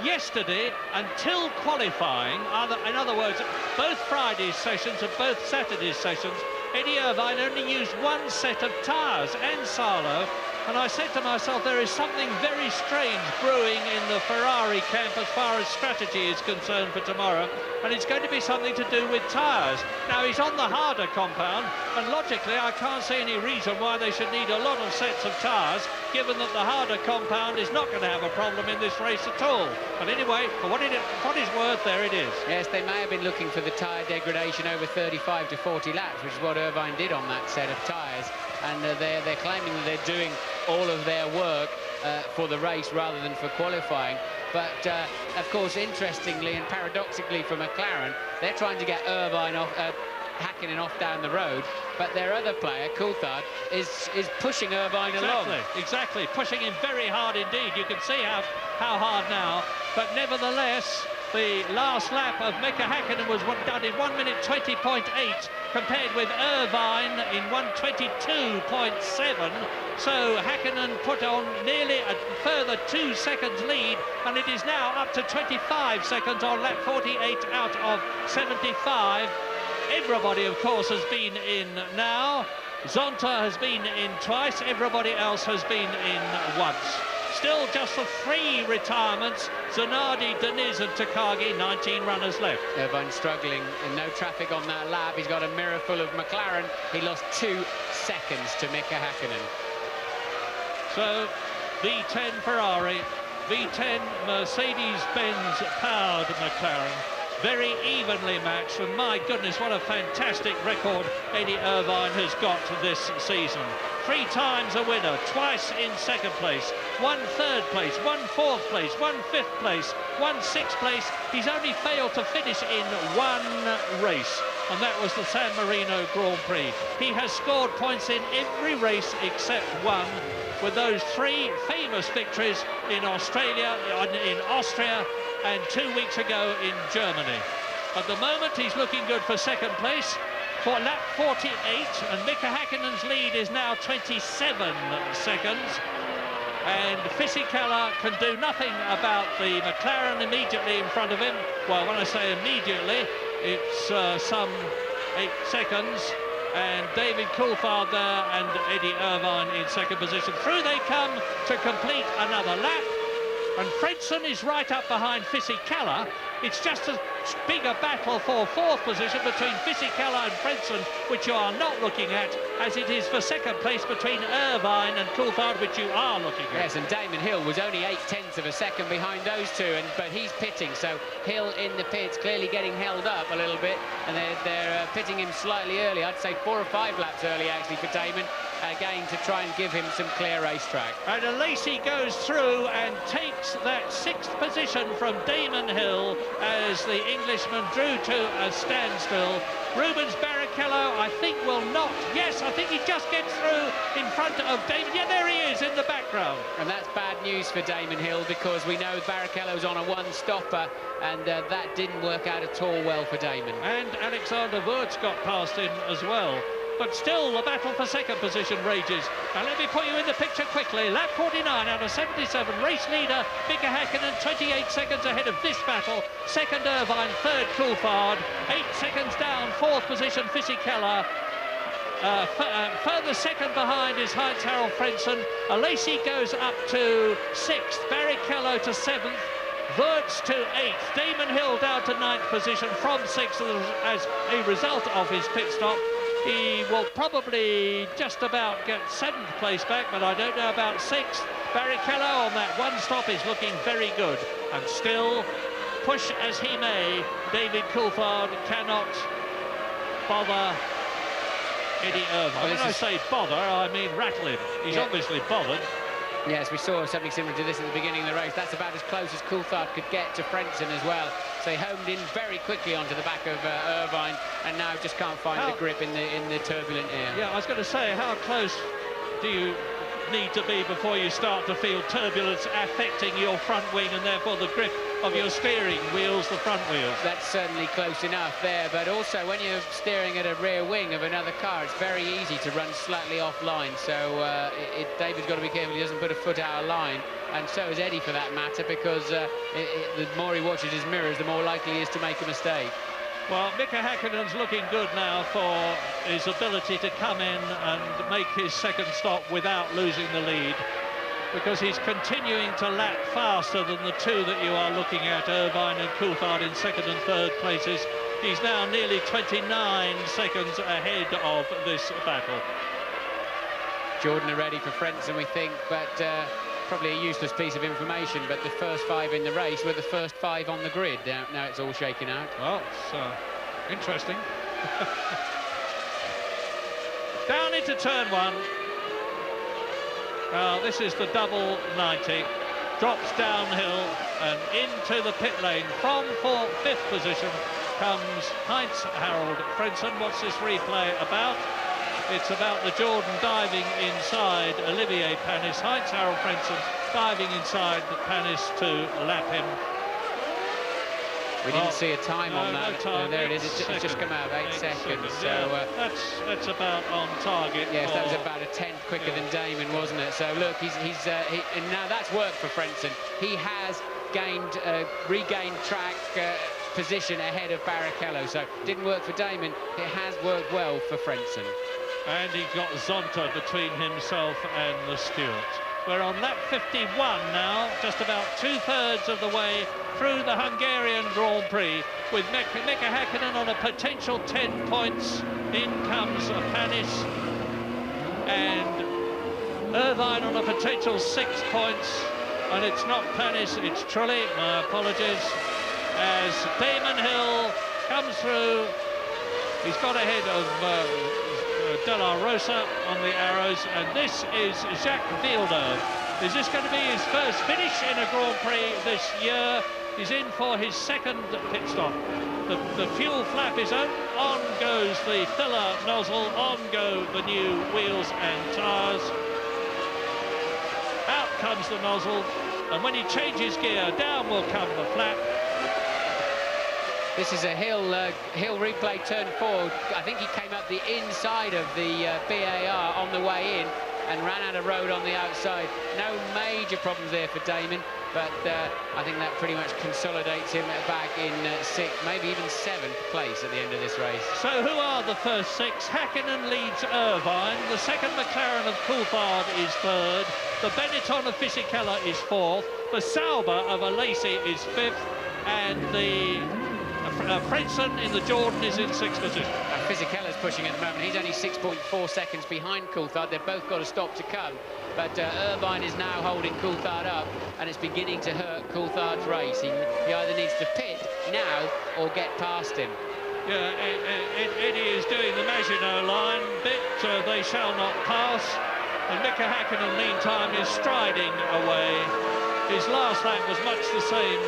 Yesterday, until qualifying, in other words, both Friday's sessions and both Saturday's sessions, Eddie Irvine only used one set of tyres, and Salo, and I said to myself, there is something very strange brewing in the Ferrari camp as far as strategy is concerned for tomorrow, and it's going to be something to do with tyres. Now, he's on the harder compound, and logically, I can't see any reason why they should need a lot of sets of tyres, given that the harder compound is not going to have a problem in this race at all. But anyway, for what is worth, there it is. Yes, they may have been looking for the tyre degradation over 35 to 40 laps, which is what Irvine did on that set of tyres. And they're claiming that they're doing all of their work for the race rather than for qualifying. But, of course, interestingly and paradoxically for McLaren, they're trying to get Irvine off, Häkkinen off down the road, but their other player, Coulthard, is pushing Irvine along. Exactly, pushing him very hard indeed. You can see how hard now, but nevertheless, the last lap of Mika Häkkinen was done in 1 minute 20.8, compared with Irvine in 1:22.7. So Häkkinen put on nearly a further 2 seconds lead, and it is now up to 25 seconds on lap 48 out of 75. Everybody, of course, has been in now. Zonta has been in twice. Everybody else has been in once. Still just the 3 retirements: Zanardi, Deniz and Takagi. 19 runners left. Irvine struggling, and no traffic on that lap. He's got a mirror full of McLaren. He lost 2 seconds to Mika Häkkinen. So V10 Ferrari, V10 Mercedes-Benz powered McLaren. very evenly matched, and my goodness, what a fantastic record Eddie Irvine has got this season. 3 times a winner, twice in 2nd place, 1 3rd place, 1 4th place, 1 5th place, 1 6th place. He's only failed to finish in 1 race, and that was the San Marino Grand Prix. He has scored points in every race except 1, with those 3 famous victories in Australia, in Austria, and 2 weeks ago in Germany. At the moment, he's looking good for 2nd place for lap 48, and Mika Häkkinen's lead is now 27 seconds. And Fisichella can do nothing about the McLaren immediately in front of him. Well, when I say immediately, it's some 8 seconds. And David Coulthard there and Eddie Irvine in 2nd position. Through they come to complete another lap. And Frentzen is right up behind Fisichella. It's just as big a battle for 4th position between Fisichella and Frentzen, which you are not looking at, as it is for 2nd place between Irvine and Coulthard, which you are looking at. Yes, and Damon Hill was only 0.8 of a second behind those 2, but he's pitting, so Hill in the pits clearly getting held up a little bit, and they're pitting him slightly early. I'd say 4 or 5 laps early actually for Damon, again to try and give him some clear racetrack. And Lacey goes through and takes that 6th position from Damon Hill as the Englishman drew to a standstill. Rubens Barrichello, I think, will not. Yes, I think he just gets through in front of Damon. Yeah, there he is in the background. And that's bad news for Damon Hill, because we know Barrichello's on a 1-stopper, and that didn't work out at all well for Damon. And Alexander Wurz got past him as well. But still, the battle for 2nd position rages. Now, let me put you in the picture quickly. Lap 49 out of 77. Race leader, Mika Häkkinen, 28 seconds ahead of this battle. 2nd, Irvine. 3rd, Coulthard. 8 seconds down, 4th position, Fisichella. Further 2nd behind is Heinz-Harald Frentzen. Lacey goes up to 6th. Barrichello to 7th. Wurz to 8th. Damon Hill down to 9th position from 6th as a result of his pit stop. He will probably just about get 7th place back, but I don't know about 6th. Barrichello on that 1 stop is looking very good. And still, push as he may, David Coulthard cannot bother Eddie Irvine. When I say bother, I mean rattle him. He's obviously bothered. Yes, we saw something similar to this at the beginning of the race. That's about as close as Coulthard could get to Frentzen as well. So he homed in very quickly onto the back of Irvine, and now just can't find the grip in the turbulent air. Yeah, I was going to say, how close do you need to be before you start to feel turbulence affecting your front wing and therefore the grip of your steering wheels, the front wheels? That's certainly close enough there, but also when you're steering at a rear wing of another car, it's very easy to run slightly offline. So David's got to be careful he doesn't put a foot out of line, and so is Eddie for that matter, because the more he watches his mirrors, the more likely he is to make a mistake. Well, Mika Häkkinen's looking good now for his ability to come in and make his 2nd stop without losing the lead, because he's continuing to lap faster than the 2 that you are looking at, Irvine and Coulthard in 2nd and 3rd places. He's now nearly 29 seconds ahead of this battle. Jordan are ready for Frentzen, we think, but probably a useless piece of information, but the first 5 in the race were the first 5 on the grid. Now it's all shaken out. Well, it's interesting. Down into turn 1. This is the double 90. Drops downhill and into the pit lane. From 5th position comes Heinz-Harald Frentzen. What's this replay about? It's about the Jordan diving inside Olivier Panis. Heinz-Harald Frentzen diving inside Panis to lap him. We didn't see a time on that. No time. There it is. It's just come out of 8 seconds. So that's about on target. Yes, that was about a 10th quicker than Damon, wasn't it? So look, and now that's worked for Frentzen. He has regained track position ahead of Barrichello. So didn't work for Damon. It has worked well for Frentzen. And he got Zonta between himself and the Stewart. We're on lap 51 now, just about 2/3 of the way through the Hungarian Grand Prix, with Mika Häkkinen on a potential 10 points. In comes Panis, and Irvine on a potential 6 points. And it's not Panis, it's Trulli. My apologies. as Damon Hill comes through. He's got ahead of De La Rosa on the arrows, and this is Jacques Villeneuve. Is this going to be his first finish in a Grand Prix this year? He's in for his second pit stop. The fuel flap is on goes the filler nozzle, on go the new wheels and tyres. Out comes the nozzle, and when he changes gear, down will come the flap. This is a Hill replay turn forward. I think he came up the inside of the BAR on the way in and ran out of road on the outside. No major problems there for Damon, but I think that pretty much consolidates him back in 6th, maybe even 7th place at the end of this race. So who are the first 6? Hakkinen leads Irvine. The second McLaren of Coulthard is 3rd. The Benetton of Fisichella is 4th. The Sauber of Alesi is 5th. And the Frentzen in the Jordan is in 6th position. Fisichella's pushing at the moment. He's only 6.4 seconds behind Coulthard. They've both got a stop to come. But Irvine is now holding Coulthard up, and it's beginning to hurt Coulthard's race. He either needs to pit now or get past him. Yeah, Eddie is doing the Maginot line bit. They shall not pass. And Mika Hakkinen, meantime, is striding away. His last lap was much the same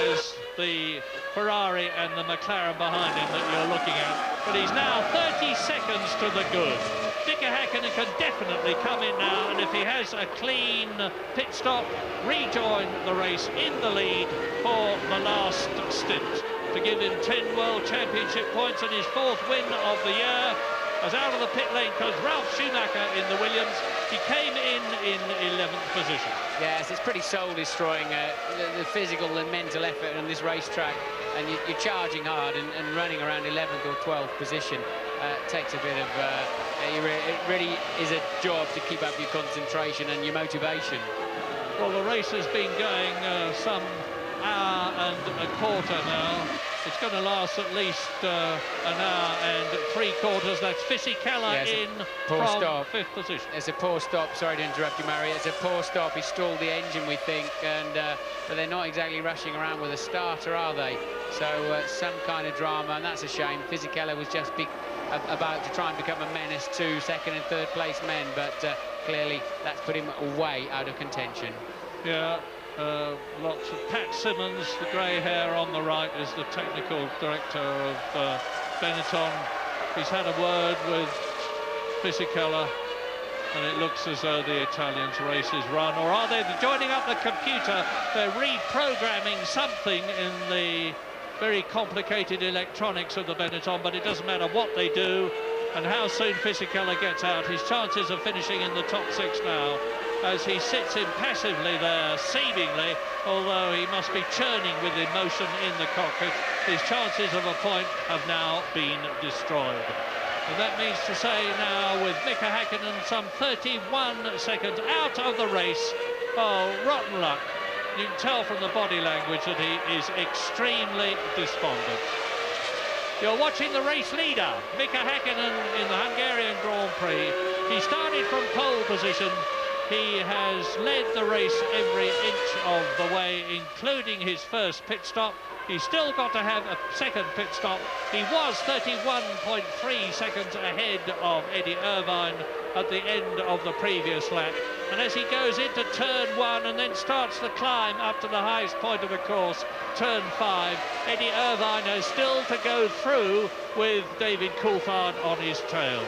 as the Ferrari and the McLaren behind him that you're looking at. But he's now 30 seconds to the good. Mika Hakkinen can definitely come in now, and if he has a clean pit stop, rejoin the race in the lead for the last stint to give him 10 World Championship points and his 4th win of the year. As out of the pit lane comes Ralf Schumacher in the Williams. He came in 11th position. Yes, it's pretty soul-destroying, the physical and mental effort on this racetrack. And you're charging hard and running around 11th or 12th position. Takes a bit of... it really is a job to keep up your concentration and your motivation. Well, the race has been going some hour and a quarter now. It's going to last at least an hour and 3/4. That's Fisichella in from 5th position. It's a poor stop. Sorry to interrupt you, Murray. It's a poor stop. He stalled the engine, we think, and but they're not exactly rushing around with a starter, are they? So some kind of drama, and that's a shame. Fisichella was just about to try and become a menace to 2nd and 3rd place men, but clearly that's put him way out of contention. Yeah. Lots of Pat Simmons, the grey hair on the right, is the technical director of Benetton. He's had a word with Fisichella, and it looks as though the Italians' race is run. Or are they joining up the computer? They're reprogramming something in the very complicated electronics of the Benetton, but it doesn't matter what they do and how soon Fisichella gets out. His chances of finishing in the top 6 now, as he sits impassively there, seemingly, although he must be churning with emotion in the cockpit. His chances of a point have now been destroyed. And that means to say now, with Mika Hakkinen some 31 seconds out of the race. Oh, rotten luck. You can tell from the body language that he is extremely despondent. You're watching the race leader, Mika Hakkinen, in the Hungarian Grand Prix. He started from pole position. He has led the race every inch of the way, including his first pit stop. He's still got to have a second pit stop. He was 31.3 seconds ahead of Eddie Irvine at the end of the previous lap. And as he goes into turn 1 and then starts the climb up to the highest point of the course, turn 5, Eddie Irvine has still to go through with David Coulthard on his tail.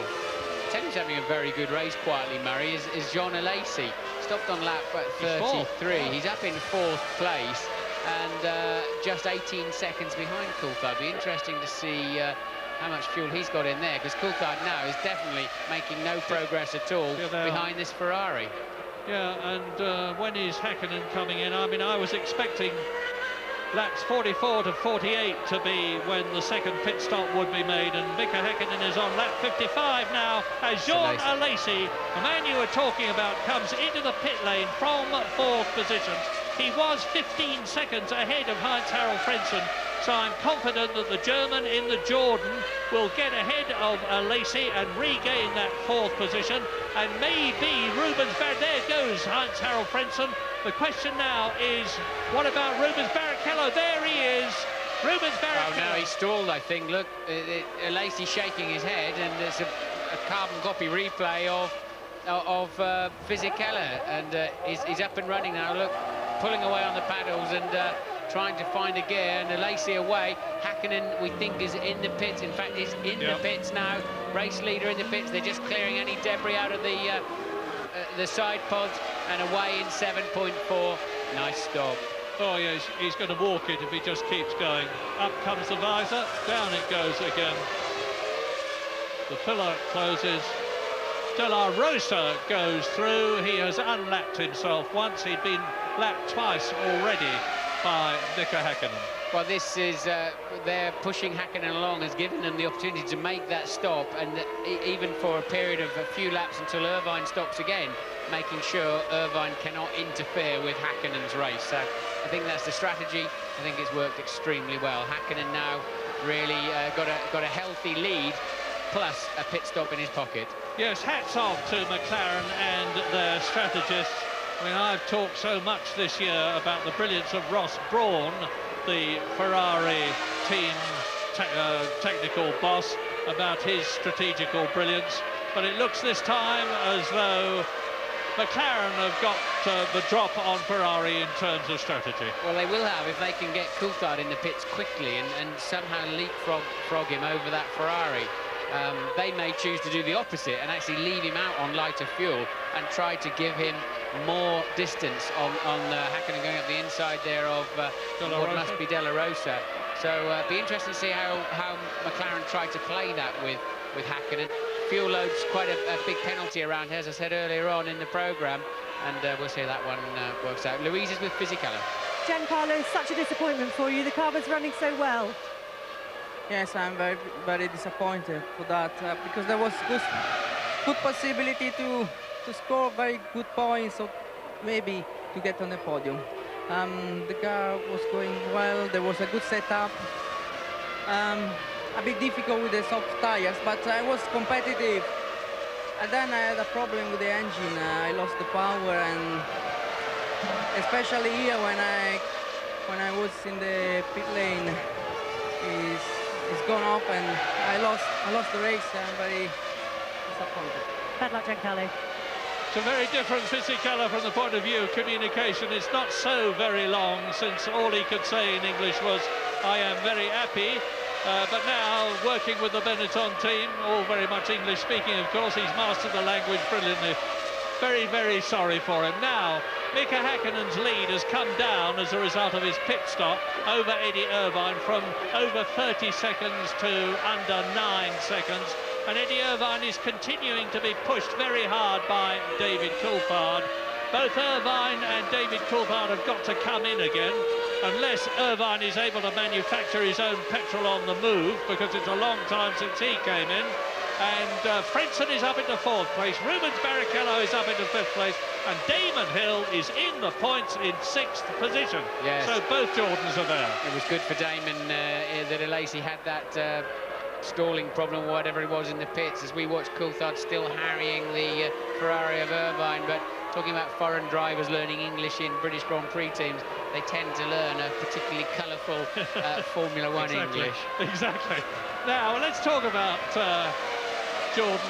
Who's having a very good race quietly, Murray, is John Alesi. Stopped on lap 33. He's up in 4th place and just 18 seconds behind Coulthard. Be interesting to see how much fuel he's got in there, because Coulthard now is definitely making no progress at all behind this Ferrari. Yeah, and when is Hakkinen coming in? I mean, I was expecting laps 44 to 48 to be when the second pit stop would be made, and Mika Hakkinen is on lap 55 now as Jean Alesi, the man you were talking about, comes into the pit lane from 4th position. He was 15 seconds ahead of Heinz-Harald Frentzen So I'm confident that the German in the Jordan will get ahead of Lacey and regain that 4th position. And maybe Rubens Barrichello, there goes Heinz-Harald Frentzen. The question now is, what about Rubens Barrichello? There he is. Rubens Barrichello. Oh, no, he stalled, I think. Look, Lacey shaking his head, and there's a carbon copy replay of Fisichella, and he's up and running now. Look, pulling away on the paddles and trying to find a gear, and Lacey away. Hakkinen, we think, is in the pits. In fact, he's in the pits now. Race leader in the pits. They're just clearing any debris out of the side pods, and away in 7.4. Nice stop. Oh, yeah, he's going to walk it if he just keeps going. Up comes the visor, down it goes again. The filler closes. De La Rosa goes through. He has unlapped himself once. He'd been lapped twice already by Mika Hakkinen. Well, this is, they're pushing Hakkinen along, has given them the opportunity to make that stop, and even for a period of a few laps until Irvine stops again, making sure Irvine cannot interfere with Hakkinen's race. So I think that's the strategy. I think it's worked extremely well. Hakkinen now really got a healthy lead, plus a pit stop in his pocket. Yes, hats off to McLaren and their strategists. I mean, I've talked so much this year about the brilliance of Ross Brawn, the Ferrari team technical boss, about his strategical brilliance. But it looks this time as though McLaren have got the drop on Ferrari in terms of strategy. Well, they will have if they can get Coulthard in the pits quickly and somehow leapfrog him over that Ferrari. They may choose to do the opposite and actually leave him out on lighter fuel and try to give him more distance on Hakkinen going up the inside there of what must be De La Rosa. So it'd be interesting to see how McLaren tried to play that with Hakkinen. Fuel load's quite a big penalty around here, as I said earlier on in the programme, and we'll see how that one works out. Louise is with Fisichella. Giancarlo, such a disappointment for you. The car was running so well. Yes, I'm very, very disappointed for that because there was good possibility to score very good points, or maybe to get on the podium. The car was going well. There was a good setup. A bit difficult with the soft tires, but I was competitive. And then I had a problem with the engine. I lost the power, and especially here when I was in the pit lane, it's gone off, and I lost the race. I'm very disappointed. Bad luck, Giancarlo. It's a very different Fisichella from the point of view of communication. It's not so very long since all he could say in English was, "I am very happy." But now, working with the Benetton team, all very much English speaking, of course, he's mastered the language brilliantly. Very, very sorry for him. Now, Mika Hakkinen's lead has come down as a result of his pit stop over Eddie Irvine from over 30 seconds to under 9 seconds. And Eddie Irvine is continuing to be pushed very hard by David Coulthard. Both Irvine and David Coulthard have got to come in again, unless Irvine is able to manufacture his own petrol on the move, because it's a long time since he came in. And Frentzen is up into 4th place, Rubens Barrichello is up into 5th place, and Damon Hill is in the points in 6th position. Yes. So both Jordans are there. It was good for Damon that Lacey had that stalling problem or whatever it was in the pits, as we watched Coulthard still harrying the Ferrari of Irvine. But talking about foreign drivers learning English in British Grand Prix teams, they tend to learn a particularly colourful Formula One English. Exactly. Now, let's talk about Jordan.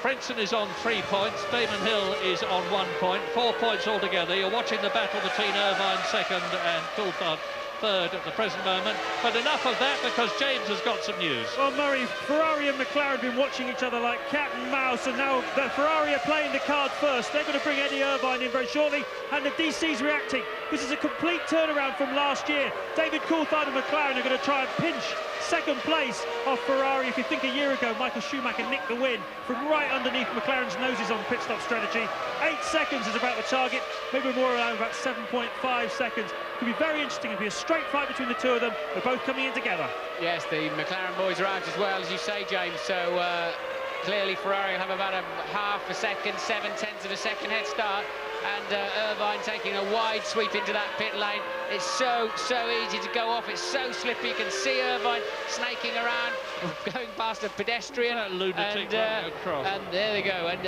Frentzen is on 3 points, Damon Hill is on 1 point, 4 points altogether. You're watching the battle between Irvine 2nd and Coulthard 3rd at the present moment, but enough of that, because James has got some news. Well, Murray, Ferrari and McLaren have been watching each other like cat and mouse, and now the Ferrari are playing the card first. They're going to bring Eddie Irvine in very shortly, and the DC's reacting. This is a complete turnaround from last year. David Coulthard and McLaren are going to try and pinch 2nd place off Ferrari. If you think a year ago, Michael Schumacher nicked the win from right underneath McLaren's noses on pit stop strategy. 8 seconds is about the target, maybe more around about 7.5 seconds. Could be very interesting. It'll be a straight fight between the two of them. They're both coming in together. Yes, the McLaren boys are out as well, as you say, James. So clearly Ferrari will have about a half a second, 0.7 of a second head start. and Irvine taking a wide sweep into that pit lane. It's so easy to go off. It's so slippy. You can see Irvine snaking around, going past a pedestrian. That lunatic running across. And there they go. And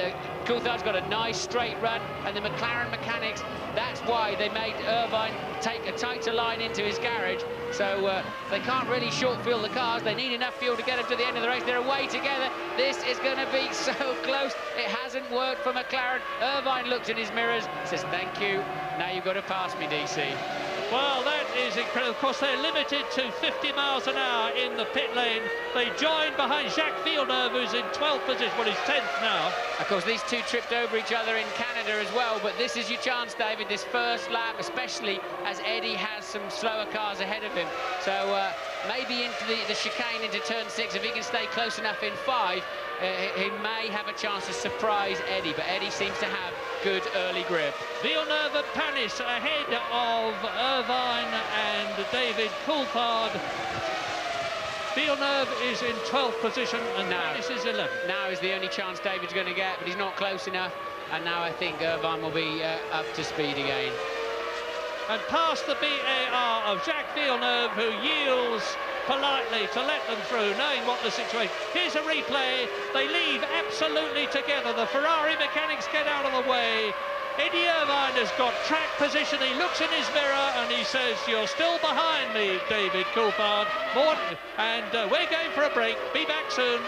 Coulthard's got a nice straight run, and the McLaren mechanics, that's why they made Irvine take a tighter line into his garage. So they can't really short fuel the cars. They need enough fuel to get them to the end of the race. They're away together. This is going to be so close. It hasn't worked for McLaren. Irvine looks in his mirrors, says, thank you. Now you've got to pass me, DC. Well, that is incredible. Of course, they're limited to 50 miles an hour in the pit lane. They join behind Jacques Villeneuve, who's in 12th position. Well, he's 10th now. Of course, these two tripped over each other in Canada as well, but this is your chance, David, this first lap, especially as Eddie has some slower cars ahead of him. So maybe into the chicane into turn 6, if he can stay close enough in 5, he may have a chance to surprise Eddie, but Eddie seems to have good early grip. Villeneuve and Panis ahead of Irvine and David Coulthard. Villeneuve is in 12th position and Panis is 11th. Now is the only chance David's going to get, but he's not close enough, and now I think Irvine will be up to speed again. And past the BAR of Jacques Villeneuve, who yields politely to let them through, knowing what the situation. Here's a replay. They leave absolutely together. The Ferrari mechanics get out of the way. Eddie Irvine has got track position. He looks in his mirror and he says, you're still behind me, David Coulthard. And we're going for a break. Be back soon.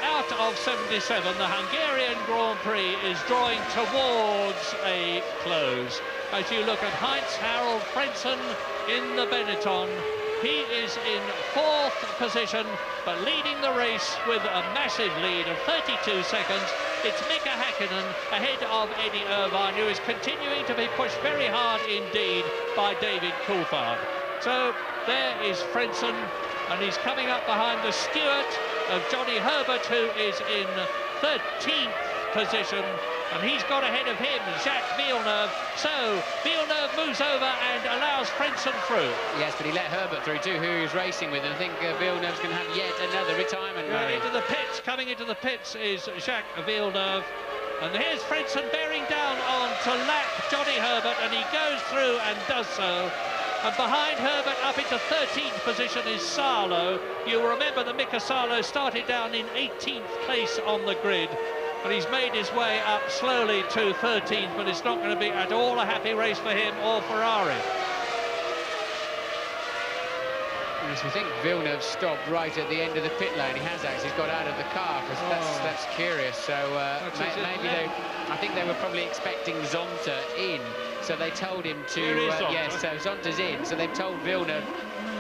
Out of 77, the Hungarian Grand Prix is drawing towards a close. As you look at Heinz-Harald Frentzen in the Benetton, he is in 4th position, but leading the race with a massive lead of 32 seconds. It's Mika Häkkinen ahead of Eddie Irvine, who is continuing to be pushed very hard indeed by David Coulthard. So there is Frentzen, and he's coming up behind the Stewart of Johnny Herbert, who is in 13th position, and he's got ahead of him Jacques Villeneuve. So Villeneuve moves over and allows Frentzen through. Yes, but he let Herbert through too, who he was racing with, and I think Villeneuve's going to have yet another retirement rally. Into the pits, coming into the pits is Jacques Villeneuve, and here's Frentzen bearing down on to lap Johnny Herbert, and he goes through and does so. And behind Herbert, up into 13th position, is Salo. You'll remember that Mika Salo started down in 18th place on the grid, and he's made his way up slowly to 13th, but it's not going to be at all a happy race for him or Ferrari. Yes, we think Villeneuve stopped right at the end of the pit lane. He has actually. He's got out of the car, because that's curious. So maybe I think they were probably expecting Zonta in, so they told him to. Yes, so Zonta's in, so they've told Villeneuve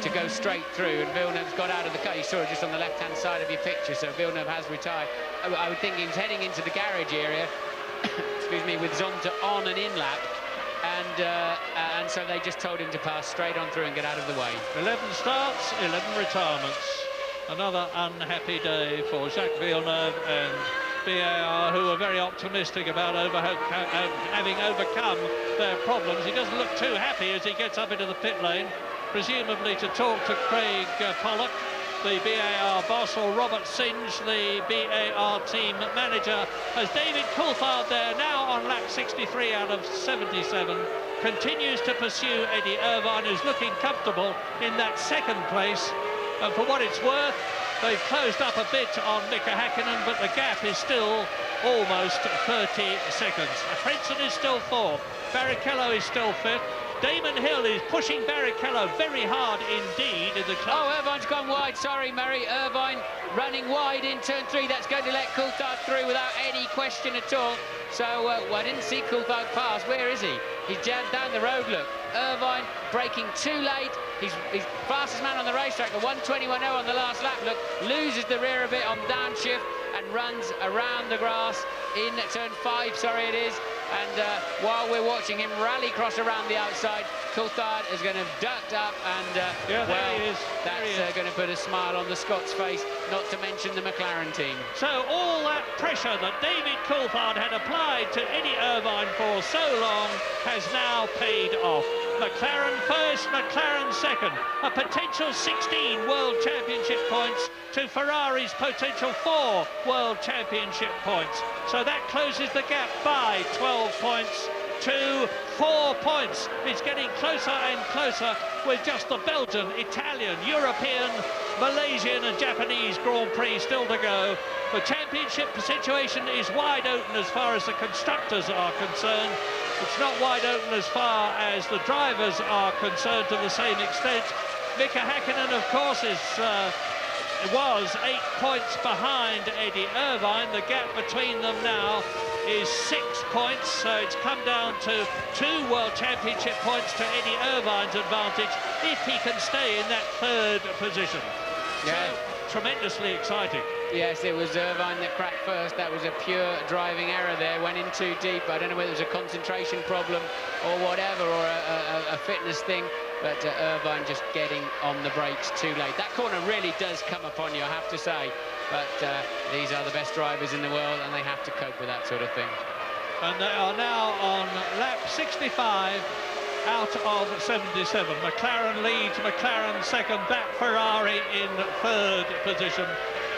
to go straight through, and Villeneuve's got out of the car. You saw it just on the left-hand side of your picture. So Villeneuve has retired. I would think he was heading into the garage area, excuse me, with Zonta on an in-lap. And so they just told him to pass straight on through and get out of the way. 11 starts, 11 retirements. Another unhappy day for Jacques Villeneuve and BAR, who are very optimistic about having overcome their problems. He doesn't look too happy as he gets up into the pit lane, presumably to talk to Craig Pollock, the BAR boss, or Robert Singe, the BAR team manager, as David Coulthard there, now on lap 63 out of 77, continues to pursue Eddie Irvine, who's looking comfortable in that second place. And for what it's worth, they've closed up a bit on Mika Hakkinen, but the gap is still almost 30 seconds. Frentzen is still fourth, Barrichello is still fifth. Damon Hill is pushing Barrichello very hard indeed in the club. Oh, Irvine's gone wide. Sorry, Murray. Irvine running wide in turn 3. That's going to let Coulthard through without any question at all. So, I didn't see Coulthard pass. Where is he? He's down the road, look. Irvine braking too late. He's fastest man on the racetrack, a 1:21.0 on the last lap, look. Loses the rear a bit on downshift and runs around the grass in turn 5, sorry it is. And while we're watching him rally cross around the outside, Coulthard is going to duck up, and that's going to put a smile on the Scots face, not to mention the McLaren team. So all that pressure that David Coulthard had applied to Eddie Irvine for so long has now paid off. McLaren first, McLaren second. A potential 16 World Championship points to Ferrari's potential 4 World Championship points. So that closes the gap by 12 points to 4 points. It's getting closer and closer with just the Belgian, Italian, European, Malaysian and Japanese Grand Prix still to go. The championship situation is wide open as far as the constructors are concerned. It's not wide open as far as the drivers are concerned to the same extent. Mika Hakkinen, of course, was 8 points behind Eddie Irvine. The gap between them now is 6 points, so it's come down to 2 World Championship points to Eddie Irvine's advantage if he can stay in that 3rd position. Yeah. So, tremendously exciting. Yes, it was Irvine that cracked first. That was a pure driving error there, went in too deep. I don't know whether it was a concentration problem or whatever, or a fitness thing, but Irvine just getting on the brakes too late. That corner really does come upon you, I have to say, but these are the best drivers in the world, and they have to cope with that sort of thing. And they are now on lap 65 out of 77. McLaren leads, McLaren second, that Ferrari in 3rd position.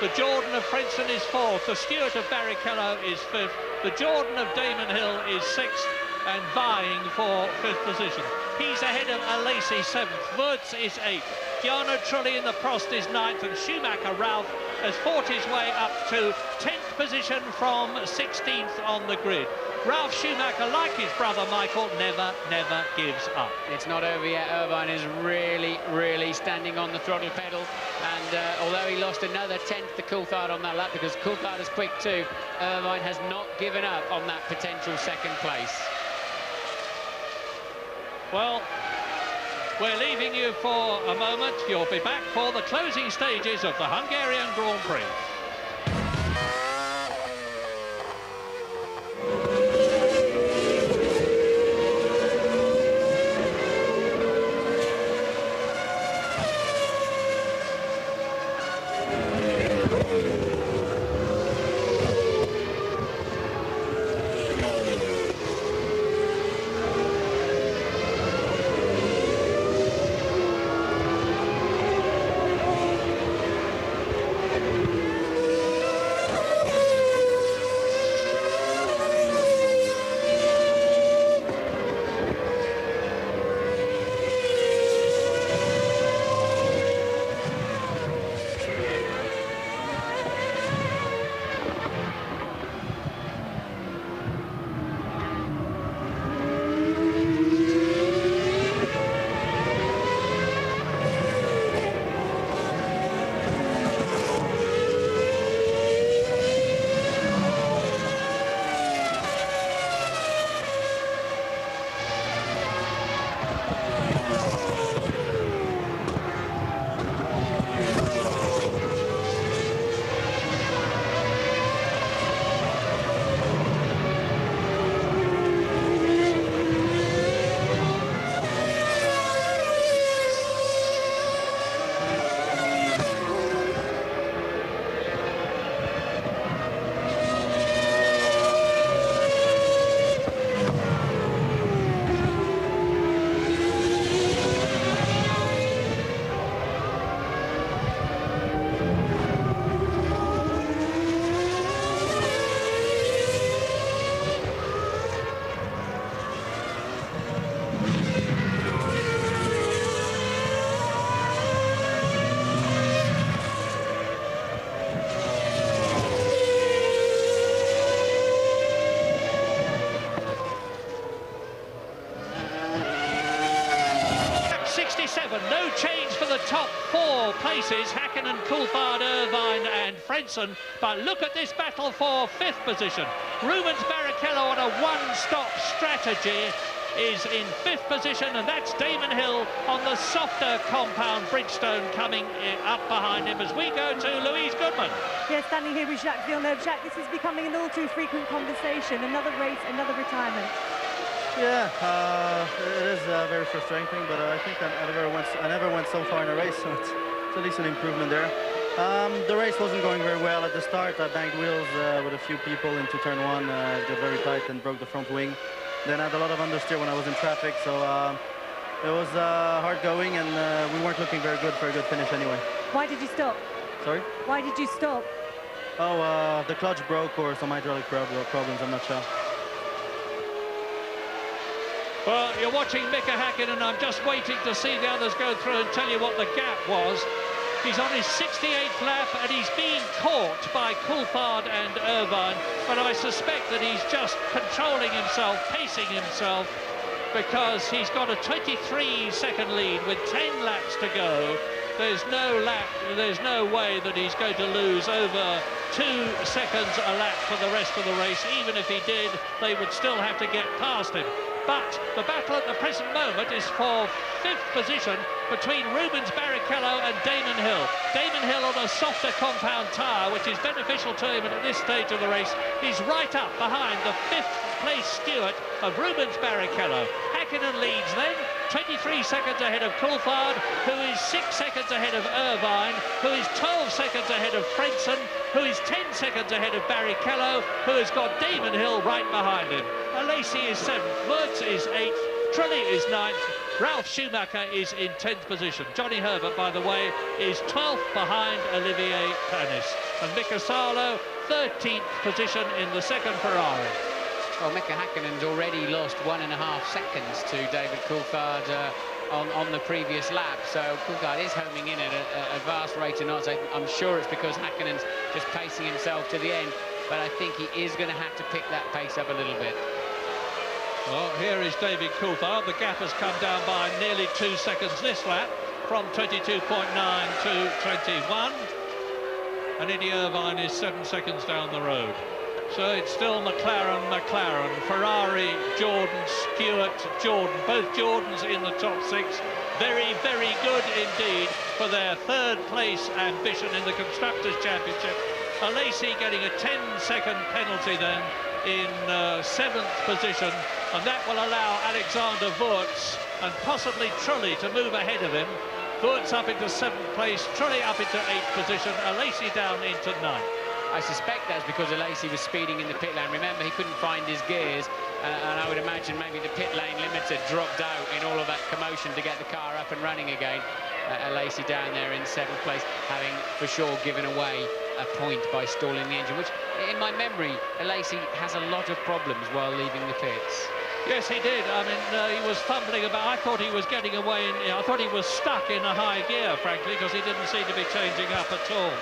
The Jordan of Frentzen is 4th, the Stewart of Barrichello is 5th, the Jordan of Damon Hill is 6th and vying for 5th position. He's ahead of Alesi 7th, Wurz is 8th, Giano Trulli in the Prost is 9th, and Schumacher Ralph has fought his way up to 10th position from 16th on the grid. Ralf Schumacher, like his brother Michael, never gives up. It's not over yet. Irvine is really standing on the throttle pedal, and although he lost another 10th to Coulthard on that lap, because Coulthard is quick too, Irvine has not given up on that potential 2nd place. Well, we're leaving you for a moment. You'll be back for the closing stages of the Hungarian Grand Prix. 4 places, Häkkinen, Coulthard, Irvine and Frentzen. But look at this battle for 5th position. Rubens Barrichello on a one-stop strategy is in 5th position, and that's Damon Hill on the softer compound Bridgestone coming up behind him as we go to Louise Goodman. Yeah, standing here with Jacques Villeneuve. Jacques, this is becoming an all too frequent conversation. Another race, another retirement. Yeah, it is very frustrating, but I think I never went so far in a race, so it's at least an improvement there. The race wasn't going very well at the start. I banged wheels with a few people into turn 1, got very tight and broke the front wing. Then I had a lot of understeer when I was in traffic, so it was hard going, and we weren't looking very good for a good finish anyway. Why did you stop? Sorry? Why did you stop? Oh, the clutch broke or some hydraulic problems, I'm not sure. Well, you're watching Mika Häkkinen, and I'm just waiting to see the others go through and tell you what the gap was. He's on his 68th lap, and he's being caught by Coulthard and Irvine, but I suspect that he's just controlling himself, pacing himself, because he's got a 23-second lead with 10 laps to go. There's no way that he's going to lose over 2 seconds a lap for the rest of the race. Even if he did, they would still have to get past him. But the battle at the present moment is for 5th position between Rubens Barrichello and Damon Hill. Damon Hill on a softer compound tyre, which is beneficial to him at this stage of the race. He's right up behind the 5th place steward of Rubens Barrichello. Häkkinen leads then, 23 seconds ahead of Coulthard, who is 6 seconds ahead of Irvine, who is 12 seconds ahead of Frentzen, who is 10 seconds ahead of Barrichello, who has got Damon Hill right behind him. Lacey is 7th, Wurz is 8th, Trulli is 9th, Ralf Schumacher is in 10th position. Johnny Herbert, by the way, is 12th behind Olivier Panis. And Mika Salo, 13th position in the second Ferrari. Well, Mika Häkkinen's already lost 1.5 seconds to David Coulthard on the previous lap, so Coulthard is homing in at a vast rate of knots. I'm sure it's because Häkkinen's just pacing himself to the end, but I think he is going to have to pick that pace up a little bit. Well, here is David Coulthard. The gap has come down by nearly 2 seconds this lap, from 22.9 to 21. And Eddie Irvine is 7 seconds down the road. So it's still McLaren, Ferrari, Jordan, Stewart, Jordan. Both Jordans in the top 6. Very, very good indeed for their 3rd place ambition in the Constructors' Championship. Lacey getting a 10-second penalty then in 7th position, and that will allow Alexander Wurz and possibly Trulli to move ahead of him. Wurz up into 7th place, Trulli up into 8th position, Lacey down into 9th. I suspect that's because Lacey was speeding in the pit lane. Remember, he couldn't find his gears, and I would imagine maybe the pit lane limiter dropped out in all of that commotion to get the car up and running again. Lacey down there in 7th place, having for sure given away a point by stalling the engine, which, in my memory, Lacey has a lot of problems while leaving the pits. Yes, he did. I mean, he was fumbling about. I thought he was getting away. I thought he was stuck in a high gear, frankly, because he didn't seem to be changing up at all.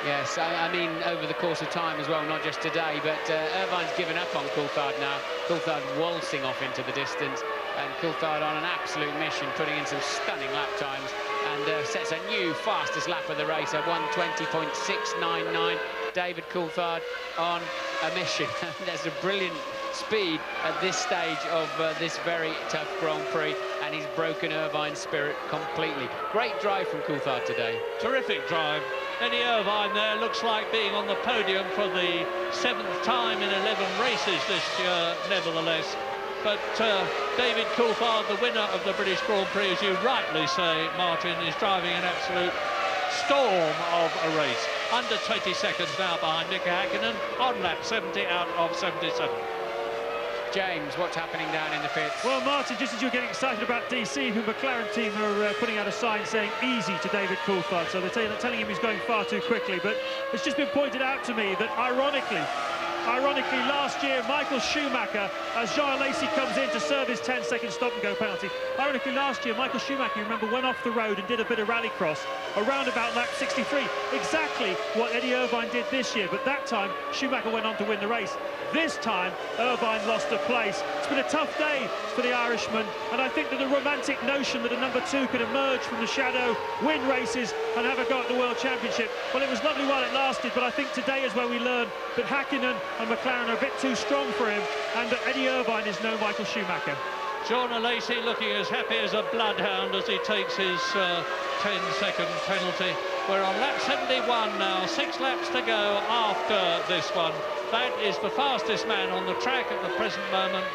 Yes, I mean, over the course of time as well, not just today, but Irvine's given up on Coulthard now. Coulthard waltzing off into the distance, and Coulthard on an absolute mission, putting in some stunning lap times, and sets a new fastest lap of the race at 1:20.699. David Coulthard on a mission. There's a brilliant speed at this stage of this very tough Grand Prix, and he's broken Irvine's spirit completely. Great drive from Coulthard today. Terrific drive. Eddie Irvine there looks like being on the podium for the 7th time in 11 races this year, nevertheless. But David Coulthard, the winner of the British Grand Prix, as you rightly say, Martin, is driving an absolute storm of a race. Under 20 seconds now behind Mika Häkkinen on lap 70 out of 77. James, what's happening down in the pits? Well, Martin, just as you're getting excited about DC, the McLaren team are putting out a sign saying easy to David Coulthard, so they're telling him he's going far too quickly. But it's just been pointed out to me that, ironically, Ironically, last year, Michael Schumacher, as Jean Alesi comes in to serve his 10-second stop-and-go penalty, ironically, last year, Michael Schumacher, you remember, went off the road and did a bit of rallycross around about lap 63. Exactly what Eddie Irvine did this year, but that time, Schumacher went on to win the race. This time, Irvine lost a place. It's been a tough day for the Irishman, and I think that the romantic notion that a number 2 could emerge from the shadow, win races, and have a go at the World Championship, well, it was lovely while it lasted, but I think today is where we learn that Hakkinen and McLaren are a bit too strong for him, and that Eddie Irvine is no Michael Schumacher. Jean Alesi looking as happy as a bloodhound as he takes his 10-second penalty. We're on lap 71 now, 6 laps to go after this one. That is the fastest man on the track at the present moment,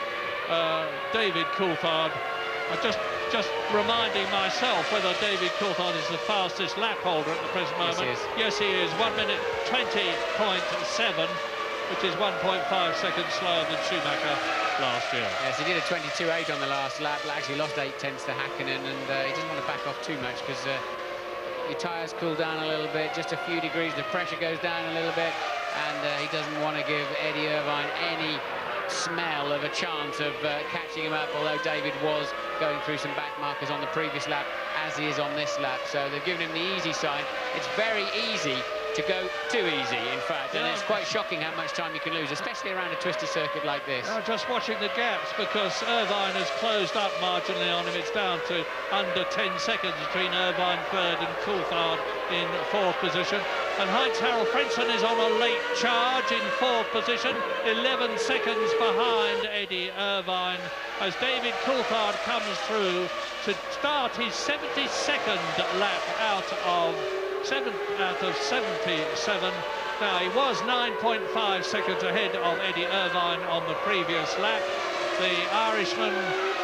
David Coulthard. I'm just reminding myself whether David Coulthard is the fastest lap holder at the present moment. Yes, he is. 1 minute 20.7, which is 1.5 seconds slower than Schumacher last year. Yes, he did a 22.8 on the last lap, actually lost 8 tenths to Hakkinen, and he doesn't want to back off too much because your tyres cool down a little bit, just a few degrees, the pressure goes down a little bit, and he doesn't want to give Eddie Irvine any smell of a chance of catching him up, although David was going through some back markers on the previous lap, as he is on this lap. So they've given him the easy sign. It's very easy to go too easy, in fact, and it's quite shocking how much time you can lose, especially around a twisty circuit like this. Just watching the gaps, because Irvine has closed up marginally on him. It's down to under 10 seconds between Irvine third and Coulthard in 4th position. And Heinz-Harald Frentzen is on a late charge in 4th position, 11 seconds behind Eddie Irvine, as David Coulthard comes through to start his 72nd lap out of 77. Now, he was 9.5 seconds ahead of Eddie Irvine on the previous lap. The Irishman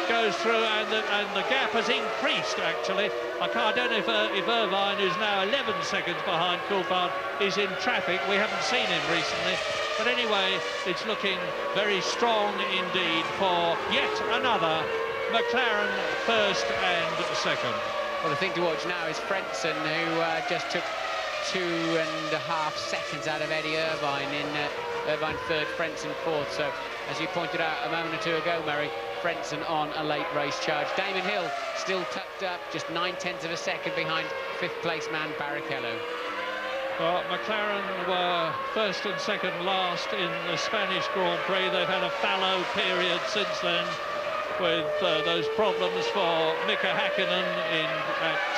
goes through, and the gap has increased, actually. I don't know if Irvine, who's now 11 seconds behind Coulthard, is in traffic. We haven't seen him recently. But anyway, it's looking very strong indeed for yet another McLaren first and second. Well, the thing to watch now is Frentzen, who just took 2.5 seconds out of Eddie Irvine in Irvine third, Frentzen fourth. So, as you pointed out a moment or two ago, Murray, Frentzen on a late race charge. Damon Hill still tucked up, just 9/10 of a second behind 5th place man Barrichello. Well, McLaren were first and second last in the Spanish Grand Prix. They've had a fallow period since then, with those problems for Mika Hakkinen at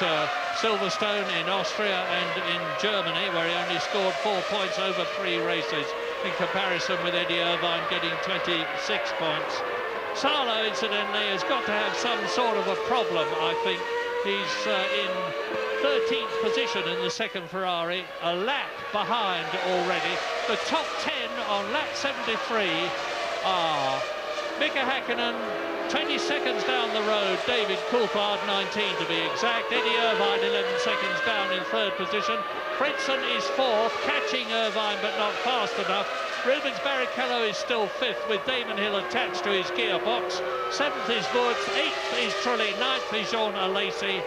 Silverstone in Austria and in Germany, where he only scored 4 points over 3 races, in comparison with Eddie Irvine getting 26 points. Salo, incidentally, has got to have some sort of a problem, I think. He's in 13th position in the second Ferrari, a lap behind already. The top 10 on lap 73 are Mika Hakkinen, 20 seconds down the road, David Coulthard, 19 to be exact. Eddie Irvine, 11 seconds down in 3rd position. Frentzen is 4th, catching Irvine but not fast enough. Rubens Barrichello is still 5th, with Damon Hill attached to his gearbox. 7th is Woods, 8th is Trulli, 9th is Jean Alesi.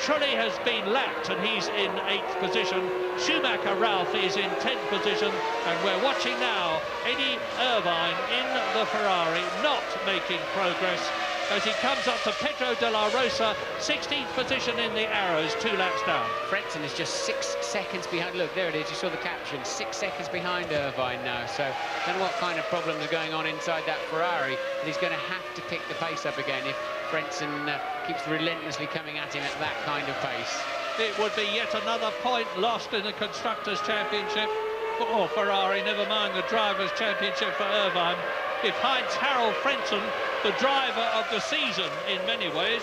Trulli has been lapped and he's in 8th position. Schumacher Ralph is in 10th position, and we're watching now Eddie Irvine in the Ferrari not making progress as he comes up to Pedro de la Rosa, 16th position in the Arrows, 2 laps down. Frentzen is just 6 seconds behind. Look, there it is, you saw the caption, 6 seconds behind Irvine now. So I don't know what kind of problems are going on inside that Ferrari, but he's going to have to pick the pace up again if Frentzen keeps relentlessly coming at him at that kind of pace. It would be yet another point lost in the Constructors' Championship for Ferrari, never mind the Drivers' Championship for Irvine. If Heinz-Harald Frentzen, the driver of the season in many ways,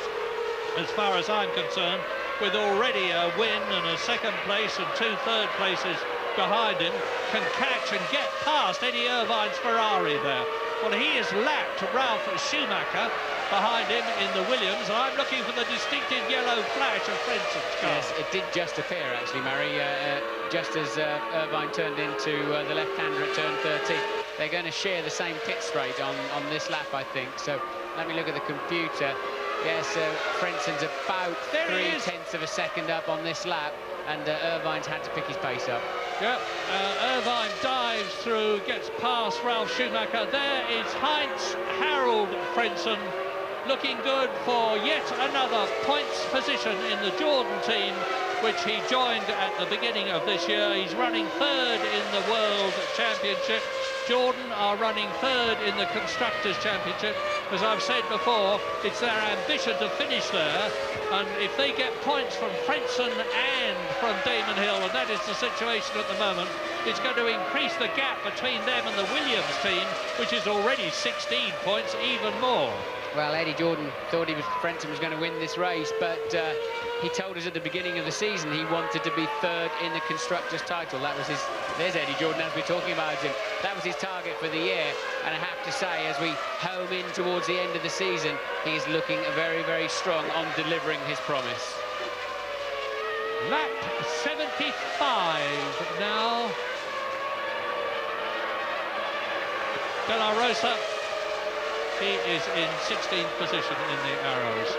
as far as I'm concerned, with already a win and a 2nd place and 2 third places behind him, can catch and get past Eddie Irvine's Ferrari there. Well, he has lapped Ralf Schumacher behind him in the Williams, and I'm looking for the distinctive yellow flash of Frentzen's car. Yes, it did just appear, actually, Murray, just as Irvine turned into the left-hander at turn 13. They're going to share the same pit straight on this lap, I think. So let me look at the computer. Yes, Frentzen's about 3/10 of a second up on this lap, and Irvine's had to pick his pace up. Yep, Irvine dives through, gets past Ralf Schumacher. There is Heinz Harald Frentzen, looking good for yet another points position in the Jordan team, which he joined at the beginning of this year. He's running third in the World Championship. Jordan are running third in the Constructors' Championship. As I've said before, it's their ambition to finish there, and if they get points from Frentzen and from Damon Hill, and that is the situation at the moment, it's going to increase the gap between them and the Williams team, which is already 16 points, even more. Well, Eddie Jordan thought Frentzen was going to win this race, but he told us at the beginning of the season he wanted to be third in the Constructors' title. That was his... There's Eddie Jordan as we're talking about him. That was his target for the year, and I have to say, as we home in towards the end of the season, he's looking very, very strong on delivering his promise. Lap 75 now. De La Rosa, he is in 16th position in the Arrows.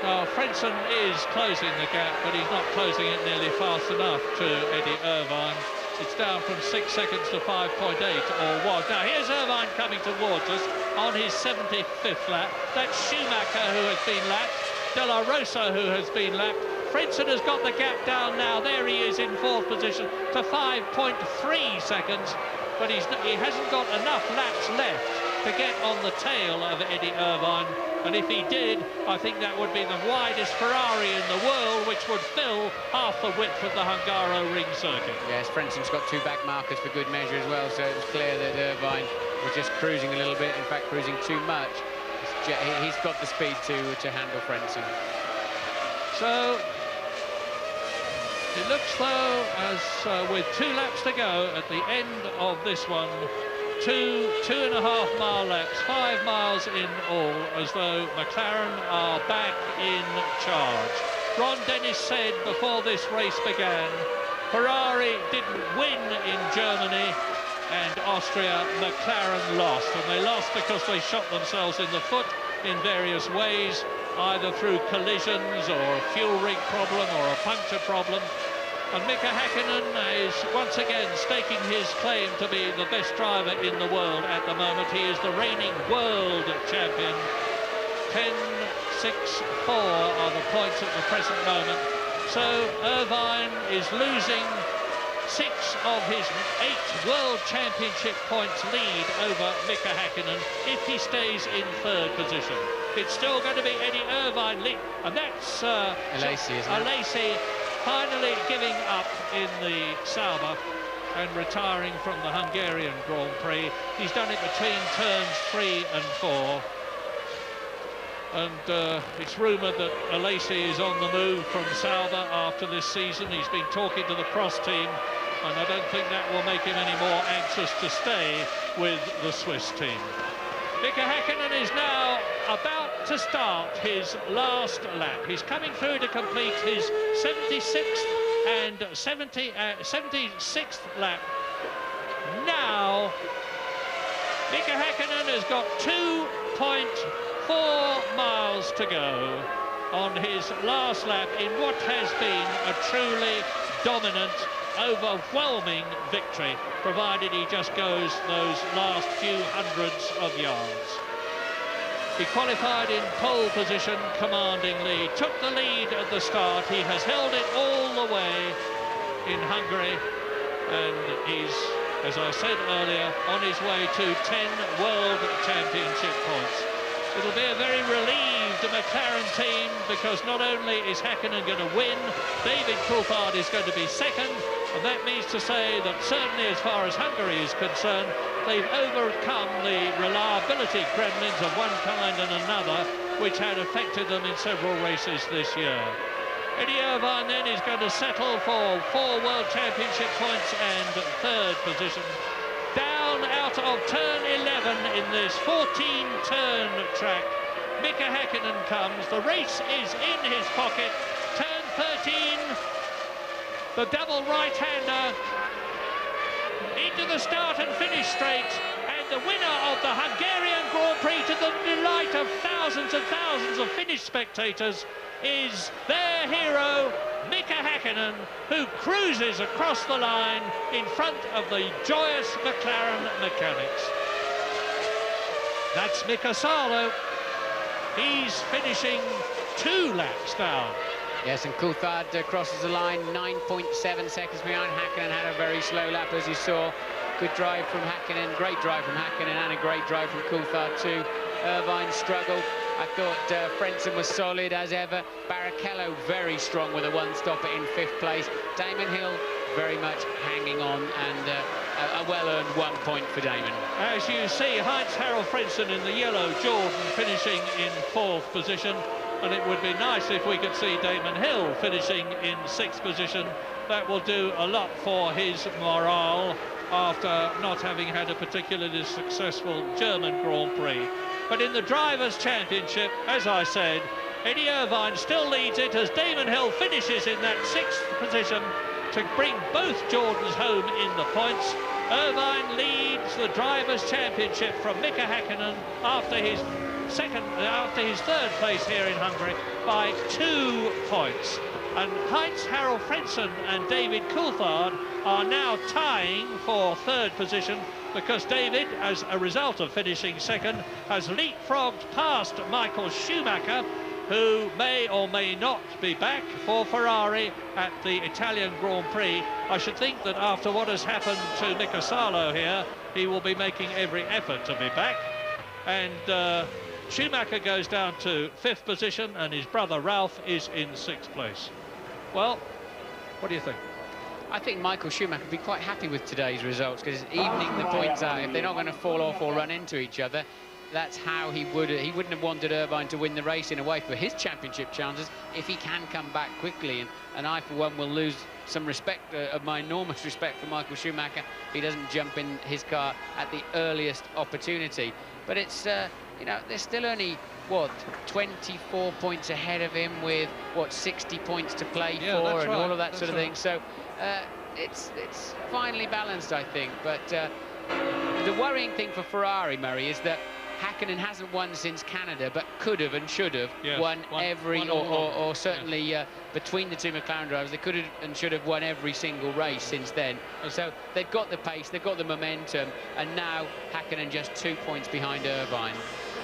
Now, Frentzen is closing the gap, but he's not closing it nearly fast enough to Eddie Irvine. It's down from 6 seconds to 5.8, or was. Now, here's Irvine coming towards us on his 75th lap. That's Schumacher who has been lapped, De La Rosa who has been lapped. Frentzen has got the gap down now. There he is in 4th position to 5.3 seconds, but he hasn't got enough laps left to get on the tail of Eddie Irvine. And if he did, I think that would be the widest Ferrari in the world, which would fill half the width of the Hungaroring circuit. Yes, Frentzen's got 2 back markers for good measure as well, so it was clear that Irvine was just cruising a little bit, in fact cruising too much. He's got the speed to handle Frentzen. So it looks though as with 2 laps to go at the end of this one, 2.5 mile laps, 5 miles in all, as though McLaren are back in charge. Ron Dennis said before this race began, Ferrari didn't win in Germany and Austria, McLaren lost, and they lost because they shot themselves in the foot in various ways, either through collisions or a fuel rig problem or a puncture problem. And Mika Häkkinen is once again staking his claim to be the best driver in the world at the moment. He is the reigning world champion. 10.64 are the points at the present moment. So Irvine is losing 6 of his 8 World Championship points lead over Mika Häkkinen if he stays in 3rd position. It's still going to be Eddie Irvine lead, and that's Alesi, isn't it? Alesi finally giving up in the Sauber and retiring from the Hungarian Grand Prix. He's done it between turns 3 and 4. And it's rumoured that Alesi is on the move from Sauber after this season. He's been talking to the Prost team, and I don't think that will make him any more anxious to stay with the Swiss team. Mika Häkkinen is now about to start his last lap. He's coming through to complete his 76th and 76th lap. Now, Mika Häkkinen has got 2.4 miles to go on his last lap in what has been a truly dominant, overwhelming victory, provided he just goes those last few hundreds of yards. He qualified in pole position commandingly, took the lead at the start. He has held it all the way in Hungary, and he's, as I said earlier, on his way to 10 World Championship points. It'll be a very relieved McLaren team, because not only is Häkkinen going to win, David Coulthard is going to be second, and that means to say that certainly as far as Hungary is concerned, they've overcome the reliability gremlins of one kind and another, which had affected them in several races this year. Eddie Irvine then is going to settle for 4 World Championship points and 3rd position. Down out of turn 11 in this 14-turn track, Mika Häkkinen comes. The race is in his pocket. Turn 13, the double right-hander into the start and finish straight, and the winner of the Hungarian Grand Prix, to the delight of thousands and thousands of Finnish spectators, is their hero, Mika Häkkinen, who cruises across the line in front of the joyous McLaren mechanics. That's Mika Salo. He's finishing 2 laps down. Yes, and Coulthard crosses the line 9.7 seconds behind. Häkkinen had a very slow lap, as you saw. Good drive from Häkkinen, great drive from Häkkinen, and a great drive from Coulthard too. Irvine struggled. I thought Frentzen was solid as ever. Barrichello very strong with a one-stopper in 5th place. Damon Hill very much hanging on, and a well-earned 1 point for Damon. As you see, Heinz-Harald Frentzen in the yellow, Jordan finishing in 4th position. And it would be nice if we could see Damon Hill finishing in 6th position. That will do a lot for his morale after not having had a particularly successful German Grand Prix. But in the Drivers' Championship, as I said, Eddie Irvine still leads it as Damon Hill finishes in that 6th position to bring both Jordans home in the points. Irvine leads the Drivers' Championship from Mika Häkkinen after his 3rd place here in Hungary by 2 points. And Heinz-Harald Frentzen and David Coulthard are now tying for 3rd position, because David, as a result of finishing 2nd, has leapfrogged past Michael Schumacher, who may or may not be back for Ferrari at the Italian Grand Prix. I should think that after what has happened to Mika Salo here, he will be making every effort to be back. And Schumacher goes down to 5th position, and his brother Ralph is in 6th place. Well, what do you think? I think Michael Schumacher would be quite happy with today's results, because evening the points out. If they're not going to fall off or run into each other, that's how he wouldn't have wanted Irvine to win the race in a way for his championship chances if he can come back quickly. And I, for one, will lose some respect, of my enormous respect for Michael Schumacher, if he doesn't jump in his car at the earliest opportunity. But it's, you know, there's still only, what, 24 points ahead of him with, what, 60 points to play for, and all of that sort of thing. So it's finely balanced, I think. But the worrying thing for Ferrari, Murray, is that Häkkinen hasn't won since Canada, but could have and should have won every, or certainly between the two McLaren drivers, they could have and should have won every single race since then. So they've got the pace, they've got the momentum, and now Häkkinen just 2 points behind Irvine.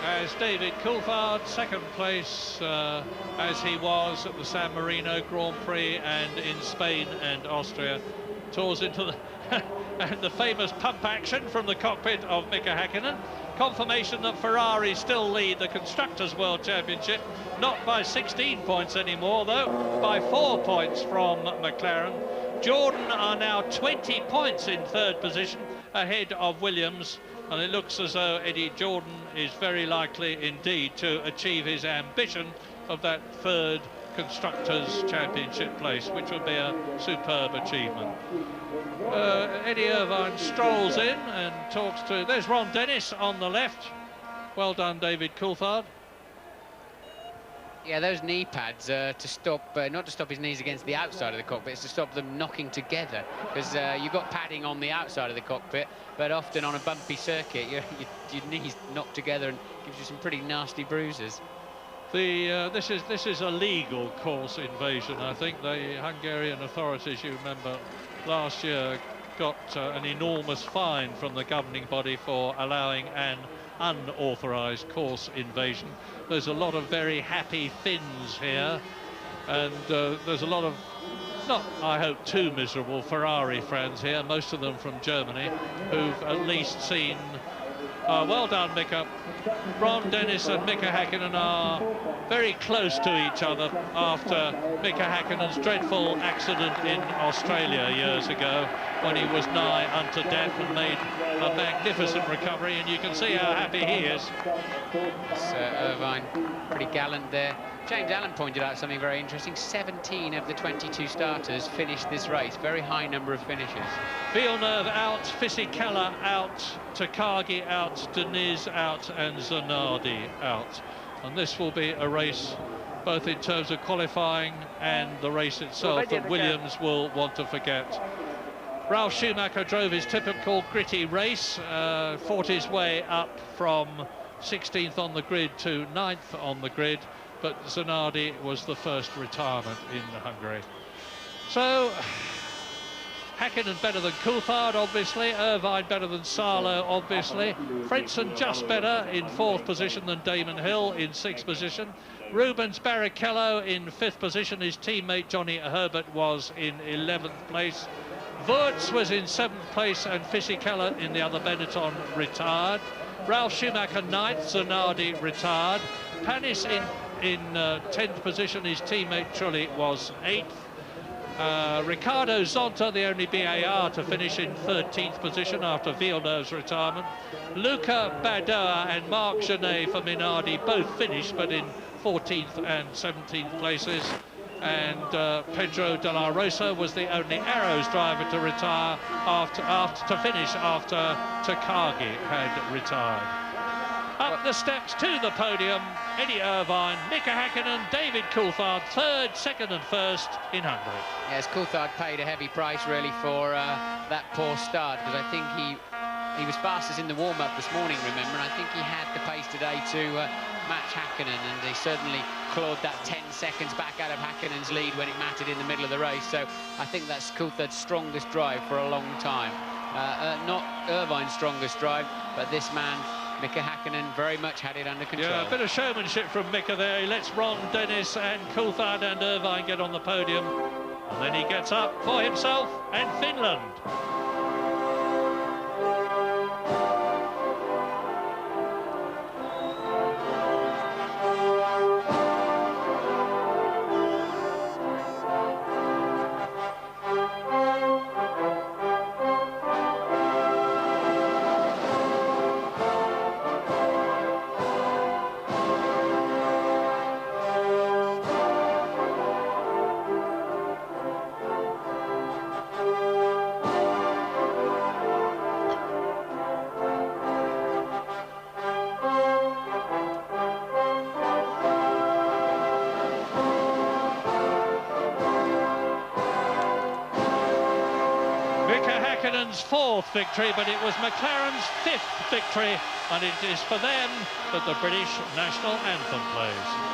As David Coulthard, 2nd place, as he was at the San Marino Grand Prix and in Spain and Austria, tours into the and the famous pump action from the cockpit of Mika Häkkinen. Confirmation that Ferrari still lead the Constructors' World Championship, not by 16 points anymore, though, by 4 points from McLaren. Jordan are now 20 points in 3rd position, ahead of Williams, and it looks as though Eddie Jordan is very likely indeed to achieve his ambition of that 3rd Constructors' Championship place, which would be a superb achievement. Eddie Irvine strolls in and talks to... There's Ron Dennis on the left. Well done, David Coulthard. Yeah, those knee pads to stop, not to stop his knees against the outside of the cockpit, it's to stop them knocking together, because you've got padding on the outside of the cockpit, but often on a bumpy circuit, your knees knock together and gives you some pretty nasty bruises. This is a legal course invasion, I think. The Hungarian authorities, you remember, last year got an enormous fine from the governing body for allowing an unauthorised course invasion. There's a lot of very happy Finns here, and there's a lot of, not, I hope, too miserable Ferrari fans here, most of them from Germany, who've at least seen... well done, Mika. Ron Dennis and Mika Häkkinen are very close to each other after Mika Häkkinen's dreadful accident in Australia years ago, when he was nigh unto death and made a magnificent recovery, and you can see how happy he is. Irvine, pretty gallant there. James Allen pointed out something very interesting. 17 of the 22 starters finished this race. Very high number of finishes. Villeneuve out, Fisichella out, Takagi out, Deniz out, and Zanardi out. And this will be a race both in terms of qualifying and the race itself that Williams will want to forget. Ralf Schumacher drove his typical gritty race, fought his way up from 16th on the grid to 9th on the grid, but Zanardi was the first retirement in Hungary. So, Häkkinen better than Coulthard, obviously. Irvine better than Salo, obviously. Frentzen just better in 4th position than Damon Hill in 6th position. Rubens Barrichello in 5th position. His teammate Johnny Herbert was in 11th place. Wurtz was in 7th place, and Fisichella in the other Benetton retired. Ralf Schumacher 9th, Zanardi retired. Panis in 10th position. His teammate Trulli was 8th. Ricardo Zonta, the only BAR to finish in 13th position after Villeneuve's retirement. Luca Badoa and Marc Genet for Minardi both finished, but in 14th and 17th places. And Pedro de la Rosa was the only Arrows driver to retire to finish after Takagi had retired. Up the steps to the podium, Eddie Irvine, Mika Häkkinen, David Coulthard, 3rd, 2nd and 1st in Hungary. Yes, Coulthard paid a heavy price really for that poor start, because I think he was fastest in the warm-up this morning, remember, and I think he had the pace today to match Häkkinen, and they certainly clawed that 10 seconds back out of Häkkinen's lead when it mattered in the middle of the race. So I think that's Coulthard's strongest drive for a long time. Not Irvine's strongest drive, but this man, Mika Häkkinen, very much had it under control. Yeah, a bit of showmanship from Mika there. He lets Ron Dennis and Coulthard and Irvine get on the podium, and then he gets up for himself and Finland. Häkkinen's 4th victory, but it was McLaren's 5th victory, and it is for them that the British national anthem plays.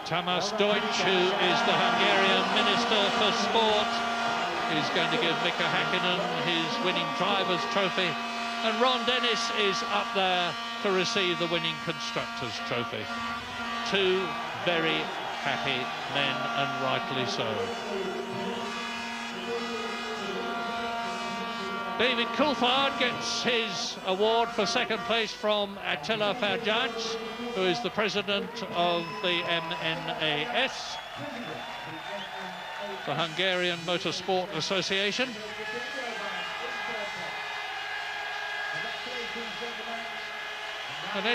Tamás Deutsch, who is the Hungarian Minister for Sport, is going to give Mika Häkkinen his winning driver's trophy, and Ron Dennis is up there to receive the winning constructor's trophy. Two very happy men, and rightly so. David Coulthard gets his award for 2nd place from Attila Farjac, who is the president of the MNAS, the Hungarian Motorsport Association. And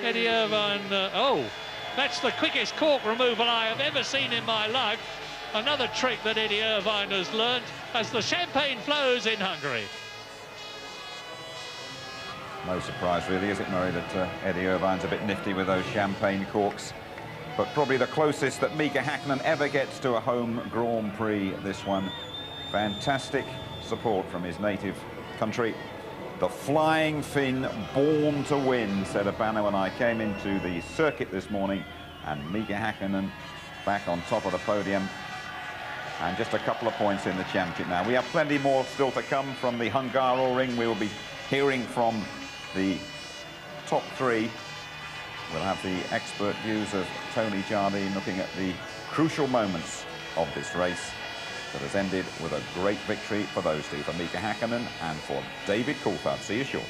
Eddie Irvine, oh, that's the quickest cork removal I have ever seen in my life. Another trick that Eddie Irvine has learnt as the champagne flows in Hungary. No surprise really, is it, Murray, that Eddie Irvine's a bit nifty with those champagne corks. But probably the closest that Mika Häkkinen ever gets to a home Grand Prix, this one. Fantastic support from his native country. The flying Finn, born to win, said Abano when I came into the circuit this morning, and Mika Häkkinen back on top of the podium. And just a couple of points in the championship now. We have plenty more still to come from the Hungaroring. We will be hearing from the top 3. We'll have the expert views of Tony Jardine looking at the crucial moments of this race. that has ended with a great victory for those two, for Mika Hakkinen and for David Coulthard. See you shortly.